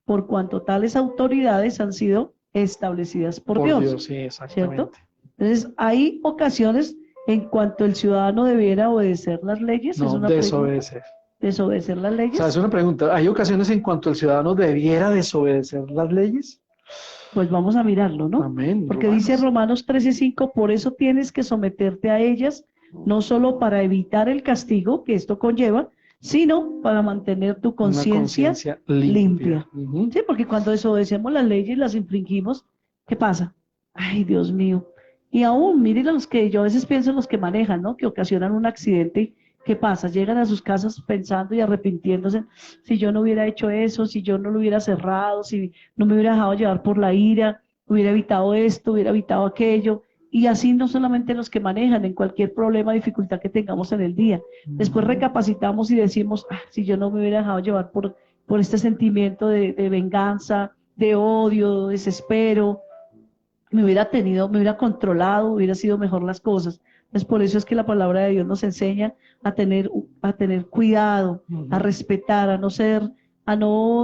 por cuanto tales autoridades han sido establecidas por Dios. Sí, exactamente. ¿Cierto? Entonces, hay ocasiones en cuanto el ciudadano debiera obedecer las leyes. No, es una desobedecer. ¿Desobedecer las leyes? O sea, es una pregunta. ¿Hay ocasiones en cuanto el ciudadano debiera desobedecer las leyes? Pues vamos a mirarlo, ¿no? Amén. Porque dice Romanos 13:5, por eso tienes que someterte a ellas, no solo para evitar el castigo que esto conlleva, sino para mantener tu conciencia limpia. Sí, porque cuando desobedecemos las leyes, las infringimos, ¿qué pasa? Ay, Dios mío. Y aún, miren los que yo a veces pienso en los que manejan, ¿no? Que ocasionan un accidente. ¿Qué pasa? Llegan a sus casas pensando y arrepintiéndose, si yo no hubiera hecho eso, si yo no lo hubiera cerrado, si no me hubiera dejado llevar por la ira, hubiera evitado esto, hubiera evitado aquello. Y así no solamente los que manejan, en cualquier problema, dificultad que tengamos en el día. Después recapacitamos y decimos, si yo no me hubiera dejado llevar por este sentimiento de venganza, de odio, de desespero. me hubiera controlado, hubiera sido mejor las cosas. Entonces, por eso es que la palabra de Dios nos enseña a tener cuidado, a respetar, a no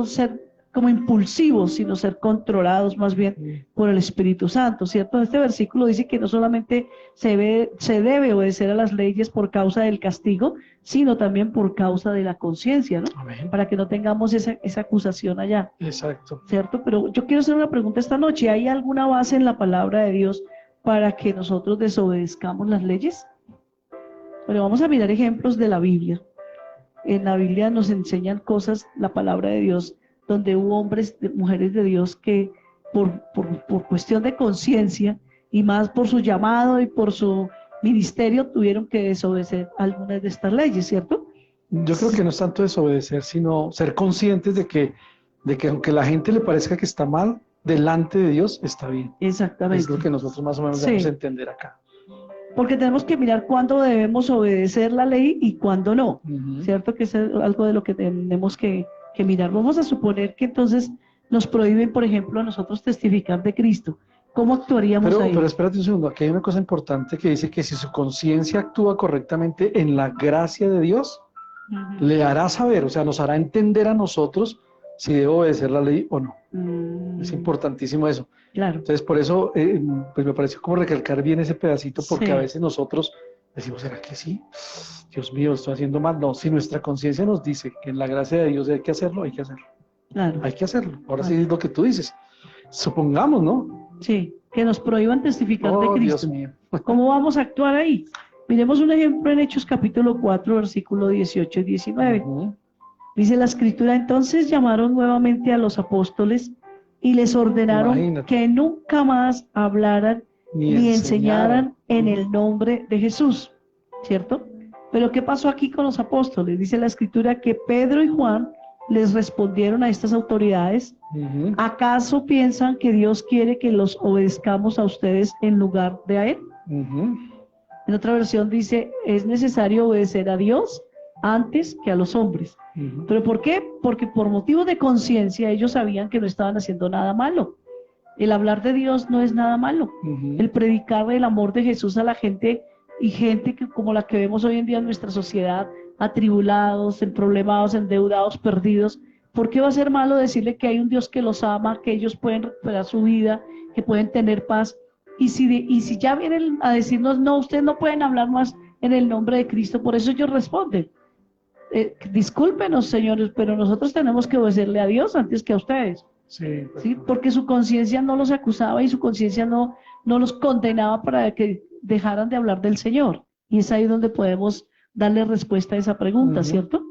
ser como impulsivos, sino ser controlados más bien por el Espíritu Santo, ¿cierto? Este versículo dice que no solamente se debe obedecer a las leyes por causa del castigo, sino también por causa de la conciencia, ¿no? Amén. Para que no tengamos esa acusación allá. Exacto. ¿Cierto? Pero yo quiero hacer una pregunta esta noche. ¿Hay alguna base en la palabra de Dios para que nosotros desobedezcamos las leyes? Bueno, vamos a mirar ejemplos de la Biblia. En la Biblia nos enseñan cosas, la palabra de Dios, donde hubo hombres, mujeres de Dios que por cuestión de conciencia y más por su llamado y por su ministerio tuvieron que desobedecer algunas de estas leyes, ¿cierto? Yo creo que no es tanto desobedecer, sino ser conscientes de que aunque a la gente le parezca que está mal, delante de Dios está bien. Exactamente. Es lo que nosotros más o menos Sí. debemos entender acá. Porque tenemos que mirar cuándo debemos obedecer la ley y cuándo no, ¿cierto? Que es algo de lo que tenemos que mirar. Vamos a suponer que entonces nos prohíben, por ejemplo, a nosotros testificar de Cristo. ¿Cómo actuaríamos ahí? Pero espérate un segundo, aquí hay una cosa importante que dice que si su conciencia actúa correctamente en la gracia de Dios, le hará saber, o sea, nos hará entender a nosotros si debo obedecer la ley o no. Es importantísimo eso. Claro. Entonces, por eso, pues me pareció como recalcar bien ese pedacito, porque Sí. a veces nosotros decimos, ¿será que sí? Dios mío, estoy haciendo mal. No, si nuestra conciencia nos dice que en la gracia de Dios hay que hacerlo, hay que hacerlo. Claro. Hay que hacerlo. Ahora sí es lo que tú dices. Supongamos, ¿no? Sí, que nos prohíban testificar de Oh, Cristo. Dios mío. ¿Cómo vamos a actuar ahí? Miremos un ejemplo en Hechos capítulo 4, versículo 18 y 19. Ujú. Dice la escritura, entonces llamaron nuevamente a los apóstoles y les ordenaron Imagínate. que nunca más hablaran ni enseñaran en el nombre de Jesús, ¿cierto? Pero ¿qué pasó aquí con los apóstoles? Dice la escritura que Pedro y Juan les respondieron a estas autoridades, Ujú. ¿acaso piensan que Dios quiere que los obedezcamos a ustedes en lugar de a Él? Ujú. En otra versión dice, es necesario obedecer a Dios antes que a los hombres. Ujú. ¿Pero por qué? Porque por motivos de conciencia ellos sabían que no estaban haciendo nada malo. El hablar de Dios no es nada malo. Ujú. El predicar el amor de Jesús a la gente y gente que, como la que vemos hoy en día en nuestra sociedad, atribulados, problemados, endeudados, perdidos. ¿Por qué va a ser malo decirle que hay un Dios que los ama, que ellos pueden recuperar su vida, que pueden tener paz? Y si ya vienen a decirnos, no, ustedes no pueden hablar más en el nombre de Cristo, por eso ellos responden, discúlpenos, señores, pero nosotros tenemos que obedecerle a Dios antes que a ustedes. Sí. ¿Sí? Porque su conciencia no los acusaba y su conciencia no los condenaba para que dejaran de hablar del Señor. Y es ahí donde podemos darle respuesta a esa pregunta, Ujú. ¿cierto?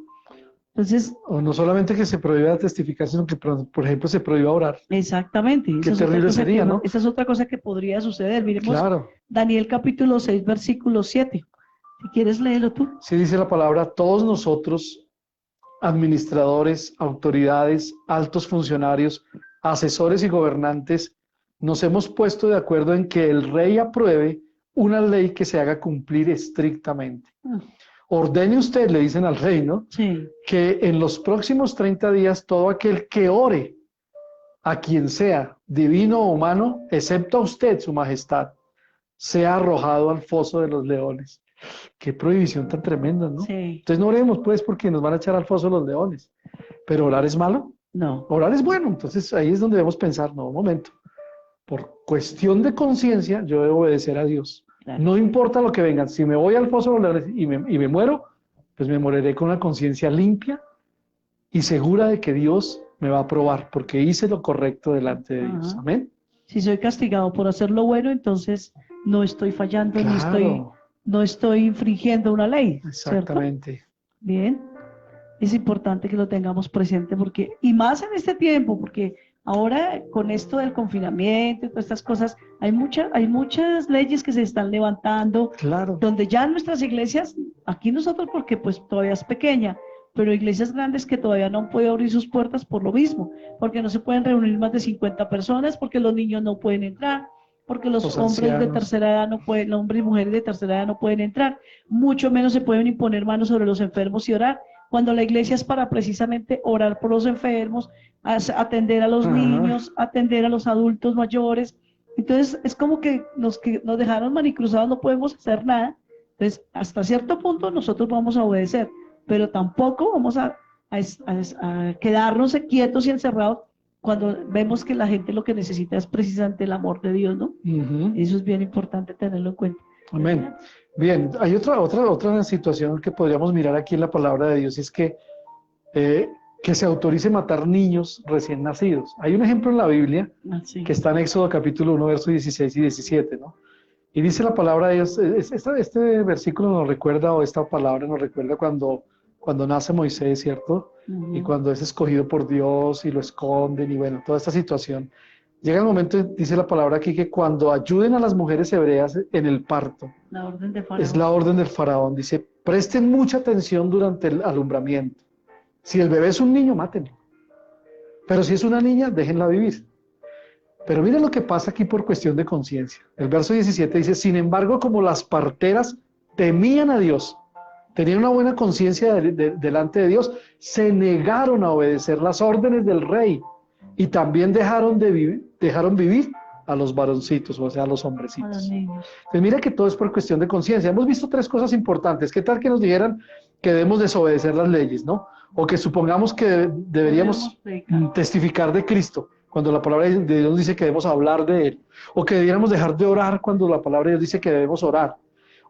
Entonces, O no solamente que se prohíba testificar, sino que, por ejemplo, se prohíba orar. exactamente. Qué esa es otra terrible cosa sería, ¿no? esa es otra cosa que podría suceder. Miremos Claro. Daniel capítulo 6, versículo 7. Si quieres, léelo tú. Sí dice la palabra, todos nosotros, administradores, autoridades, altos funcionarios, asesores y gobernantes, nos hemos puesto de acuerdo en que el rey apruebe una ley que se haga cumplir estrictamente. Ordene usted, le dicen al rey, ¿no? Sí, Que en los próximos 30 días todo aquel que ore a quien sea, divino o humano, excepto a usted, su majestad, sea arrojado al foso de los leones. Qué prohibición tan tremenda, ¿no? sí. Entonces no oremos, pues, porque nos van a echar al foso de los leones. Pero orar es malo, No, orar es bueno. Entonces ahí es donde debemos pensar, no, un momento. Por cuestión de conciencia, yo debo obedecer a Dios. claro. No importa lo que vengan. Si me voy al foso de los leones y me muero, pues me moriré con una conciencia limpia y segura de que Dios me va a aprobar, porque hice lo correcto delante de Dios. Ajá. Amén. Si soy castigado por hacer lo bueno, entonces no estoy fallando, Claro, no estoy infringiendo una ley, ¿cierto? exactamente. Bien, es importante que lo tengamos presente porque, y más en este tiempo, porque ahora con esto del confinamiento y todas estas cosas, hay muchas leyes que se están levantando, Claro. donde ya nuestras iglesias, aquí nosotros porque pues todavía es pequeña, pero iglesias grandes que todavía no han podido abrir sus puertas por lo mismo, porque no se pueden reunir más de 50 personas, porque los niños no pueden entrar, porque los hombres de ancianos. tercera edad no pueden, hombres y mujeres de tercera edad no pueden entrar, mucho menos se pueden imponer manos sobre los enfermos y orar, cuando la iglesia es para precisamente orar por los enfermos, atender a los Ajá. niños, atender a los adultos mayores, Entonces es como que nos dejaron manicruzados, no podemos hacer nada. Entonces, hasta cierto punto nosotros vamos a obedecer, pero tampoco vamos a quedarnos quietos y encerrados cuando vemos que la gente lo que necesita es precisamente el amor de Dios, ¿no? Ujú. Eso es bien importante tenerlo en cuenta. Amén. Bien, hay otra situación que podríamos mirar aquí en la palabra de Dios, y es que se autorice matar niños recién nacidos. Hay un ejemplo en la Biblia Así. que está en Éxodo capítulo 1, versos 16 y 17, ¿no? Y dice la palabra de Dios, este versículo nos recuerda, o esta palabra nos recuerda cuando nace Moisés, ¿cierto? Ujú. Y cuando es escogido por Dios y lo esconden, y bueno, toda esta situación. Llega el momento, dice la palabra aquí, que cuando ayuden a las mujeres hebreas en el parto, La orden de Faraón. es la orden del faraón, dice, presten mucha atención durante el alumbramiento. Si el bebé es un niño, mátenlo. Pero si es una niña, déjenla vivir. Pero miren lo que pasa aquí por cuestión de conciencia. El verso 17 dice, sin embargo, como las parteras temían a Dios, tenían una buena conciencia delante de Dios, se negaron a obedecer las órdenes del rey y también dejaron vivir a los varoncitos, o sea, a los A hombrecitos. los niños. Pues mira que todo es por cuestión de conciencia. Hemos visto tres cosas importantes. ¿Qué tal que nos dijeran que debemos desobedecer las leyes, ¿no? O que supongamos que deberíamos testificar de Cristo, cuando la palabra de Dios dice que debemos hablar de Él. O que debiéramos dejar de orar cuando la palabra de Dios dice que debemos orar.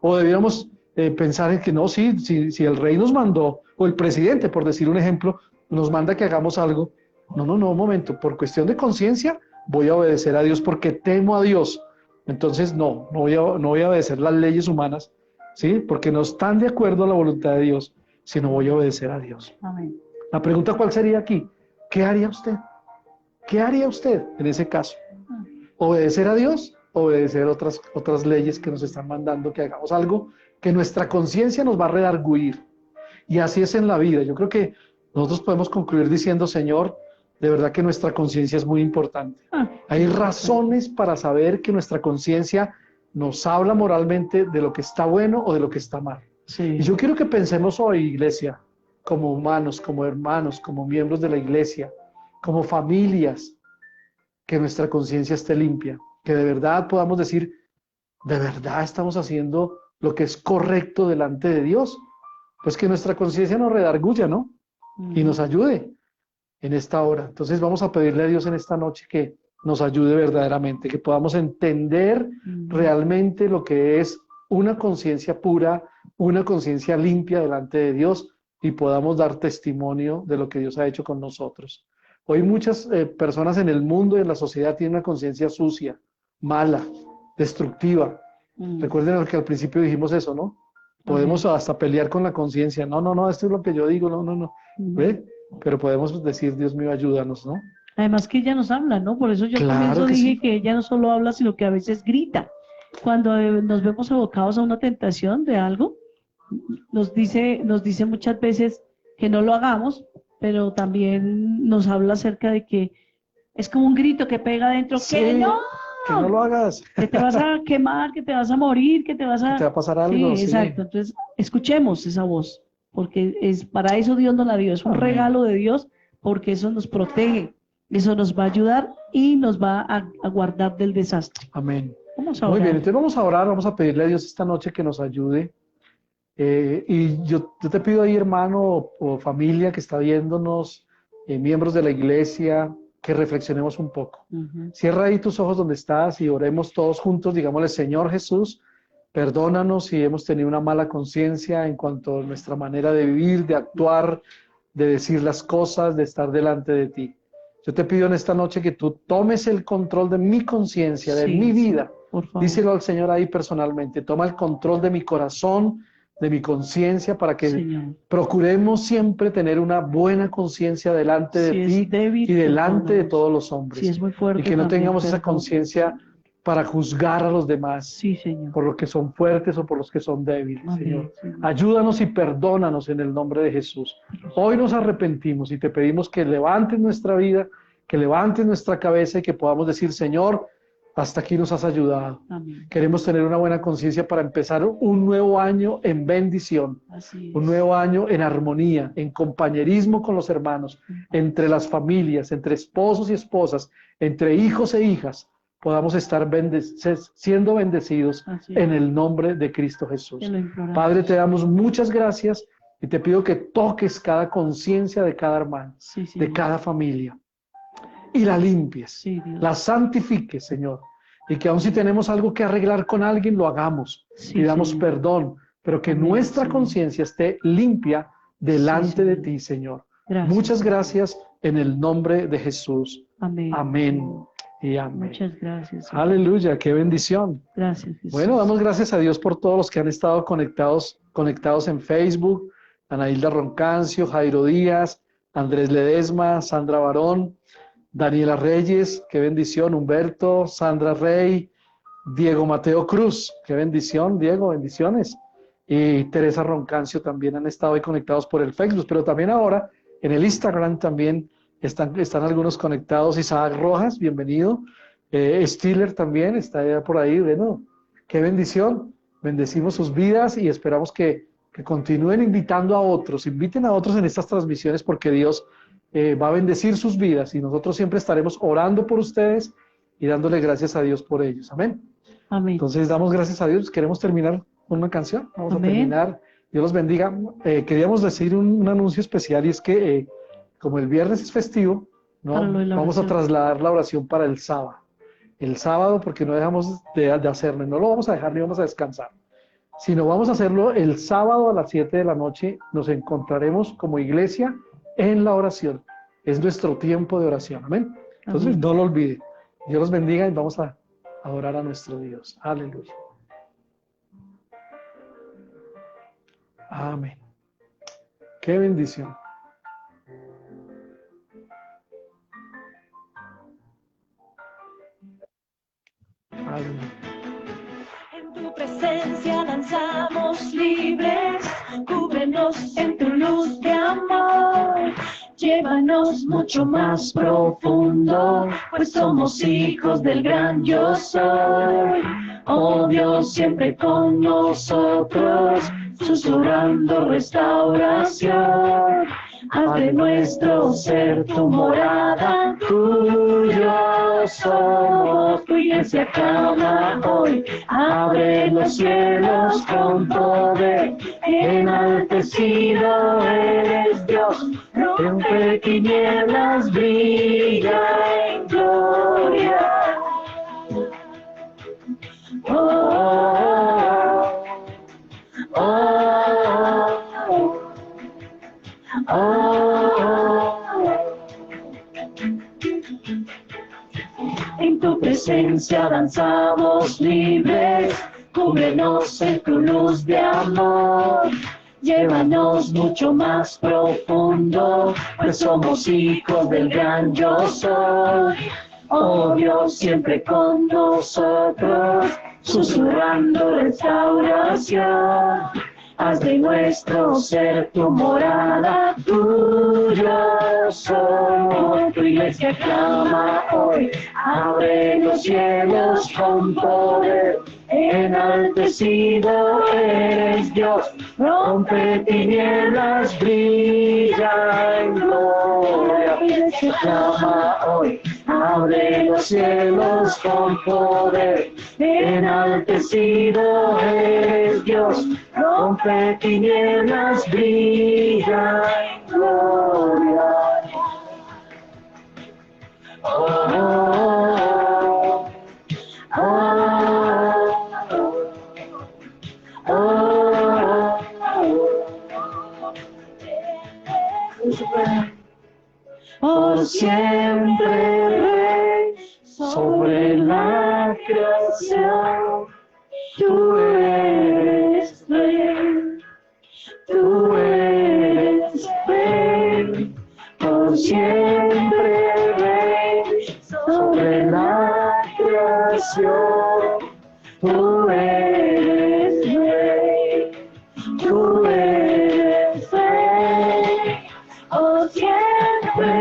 O debiéramos pensar en que no, si el rey nos mandó, o el presidente, por decir un ejemplo, nos manda que hagamos algo. No, un momento. Por cuestión de conciencia, voy a obedecer a Dios porque temo a Dios. Entonces, no voy a obedecer las leyes humanas, ¿sí? Porque no están de acuerdo a la voluntad de Dios, sino voy a obedecer a Dios. Amén. La pregunta, ¿cuál sería aquí? ¿Qué haría usted? ¿Qué haría usted en ese caso? ¿Obedecer a Dios? ¿Obedecer otras leyes que nos están mandando que hagamos algo que nuestra conciencia nos va a redarguir? Y así es en la vida. Yo creo que nosotros podemos concluir diciendo, Señor, de verdad que nuestra conciencia es muy importante. Hay razones para saber que nuestra conciencia nos habla moralmente de lo que está bueno o de lo que está mal. Sí. Y yo quiero que pensemos hoy, iglesia, como humanos, como hermanos, como miembros de la iglesia, como familias, que nuestra conciencia esté limpia, que de verdad podamos decir, de verdad estamos haciendo lo que es correcto delante de Dios. Pues que nuestra conciencia nos redarguya, ¿no? Y nos ayude en esta hora. Entonces vamos a pedirle a Dios en esta noche que nos ayude verdaderamente, que podamos entender realmente lo que es una conciencia pura, una conciencia limpia delante de Dios, y podamos dar testimonio de lo que Dios ha hecho con nosotros. Hoy muchas personas en el mundo y en la sociedad tienen una conciencia sucia, mala, destructiva. Recuerden que al principio dijimos eso, ¿no? Podemos hasta pelear con la conciencia. No, esto es lo que yo digo, no. ¿Ve? Pero podemos decir, Dios mío, ayúdanos, ¿no? Además que ella nos habla, ¿no? Por eso yo al Claro comienzo que dije sí. que ella no solo habla, sino que a veces grita. Cuando nos vemos abocados a una tentación de algo, nos dice muchas veces que no lo hagamos, pero también nos habla acerca de que es como un grito que pega adentro, Sí, que no, que no lo hagas. que te vas a quemar, que te vas a morir, que te vas a... Te va a pasar algo. Sí, exacto. Entonces, escuchemos esa voz, porque es para eso Dios nos la dio, es un Amén. regalo de Dios, porque eso nos protege, eso nos va a ayudar y nos va a guardar del desastre. Amén. Vamos a Muy orar. bien, entonces vamos a orar, vamos a pedirle a Dios esta noche que nos ayude. Y yo te pido ahí, hermano o familia que está viéndonos, miembros de la iglesia, que reflexionemos un poco. Cierra ahí tus ojos donde estás y oremos todos juntos. Digámosle, Señor Jesús, perdónanos si hemos tenido una mala conciencia en cuanto a nuestra manera de vivir, de actuar, de decir las cosas, de estar delante de ti. Yo te pido en esta noche que tú tomes el control de mi conciencia, de Sí, mi sí, vida. por favor. Díselo al Señor ahí personalmente. Toma el control de mi corazón, de mi conciencia, para que Señor. procuremos siempre tener una buena conciencia delante de Si es ti débil, y delante de perdónanos. todos los hombres. Si es muy fuerte, y que no también tengamos esa perdónanos. conciencia para juzgar a los demás Sí, Señor. por los que son fuertes o por los que son débiles, Amén, Señor. Señor. Ayúdanos y perdónanos en el nombre de Jesús. Hoy nos arrepentimos y te pedimos que levantes nuestra vida, que levantes nuestra cabeza y que podamos decir, Señor, hasta aquí nos has ayudado. Amén. Queremos tener una buena conciencia para empezar un nuevo año en bendición, Así es. un nuevo año en armonía, en compañerismo con los hermanos, entre las familias, entre esposos y esposas, entre hijos e hijas, podamos estar siendo bendecidos Así en el nombre de Cristo Jesús. Te lo imploramos. Padre, te damos muchas gracias y te pido que toques cada conciencia de cada hermano, Sí, de Señor. cada familia, y la limpies, Sí, Dios. la santifiques, Señor, y que aun si tenemos algo que arreglar con alguien, lo hagamos, Sí, pidamos Señor. perdón, pero que Amén, nuestra Señor. conciencia esté limpia delante Sí, de Señor. ti, Señor. Gracias. Muchas gracias en el nombre de Jesús. Amén. Amén y amén. Muchas gracias. Señor. Aleluya, qué bendición. Gracias, Jesús. Bueno, damos gracias a Dios por todos los que han estado conectados en Facebook. Anailda Roncancio, Jairo Díaz, Andrés Ledesma, Sandra Barón, Daniela Reyes, qué bendición, Humberto, Sandra Rey, Diego Mateo Cruz, qué bendición, Diego, bendiciones. Y Teresa Roncancio también han estado ahí conectados por el Facebook, pero también ahora en el Instagram también están algunos conectados. Isaac Rojas, bienvenido. Stiller también está allá por ahí. Bueno, qué bendición. Bendecimos sus vidas y esperamos que continúen invitando a otros. Inviten a otros en estas transmisiones porque Dios va a bendecir sus vidas y nosotros siempre estaremos orando por ustedes y dándole gracias a Dios por ellos. Amén. Amén. Entonces damos gracias a Dios. Queremos terminar con una canción. Vamos Amén. a terminar. Dios los bendiga. Queríamos decir un anuncio especial y es que como el viernes es festivo, ¿no? Para lo de la Vamos a oración. trasladar la oración para el sábado. El sábado porque no dejamos de hacerlo. No lo vamos a dejar ni vamos a descansar. Sino vamos a hacerlo el sábado a las 7 de la noche. Nos encontraremos como iglesia en la oración. Es nuestro tiempo de oración. Amén. Entonces Amén. no lo olviden. Dios los bendiga y vamos a adorar a nuestro Dios. Aleluya. Amén. Qué bendición. Aleluya. En tu presencia danzamos libres, cúbrenos en tu luz de amor. Llévanos mucho más profundo, pues somos hijos del gran yo soy. Oh Dios, siempre con nosotros, susurrando restauración. Haz de nuestro ser tu morada, tuyo somos, tu iglesia clama hoy. Abre los cielos con poder, enaltecido eres Dios. Rompe tinieblas, brilla en gloria. Oh, oh, oh, oh, oh. En tu presencia danzamos libres, cúbrenos en tu luz de amor. Llévanos mucho más profundo, pues somos hijos del gran yo soy. Oh Dios, siempre con nosotros, susurrando restauración. Haz de nuestro ser tu morada, tuyo soy. Tu iglesia clama hoy, abre los cielos con poder. Enaltecido eres Dios, rompe tinieblas, brilla en gloria. Tu iglesia clama hoy, abre los cielos con poder. Enaltecido eres Dios, rompe tinieblas, brilla en gloria. Oh, oh, oh, oh, por siempre Rey sobre la creación. Tú eres Rey, tú eres Rey, por siempre Rey sobre la creación. Tú eres Rey, tú eres Rey, oh siempre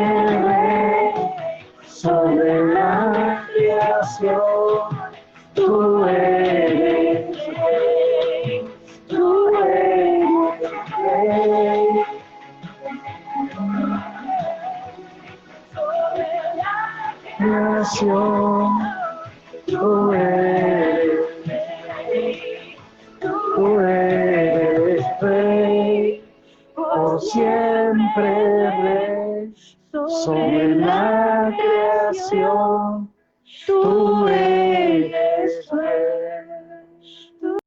Rey sobre la creación. Tú eres Rey, tú eres Rey. Sobre la creación. por siempre Rey, sobre la creación, tú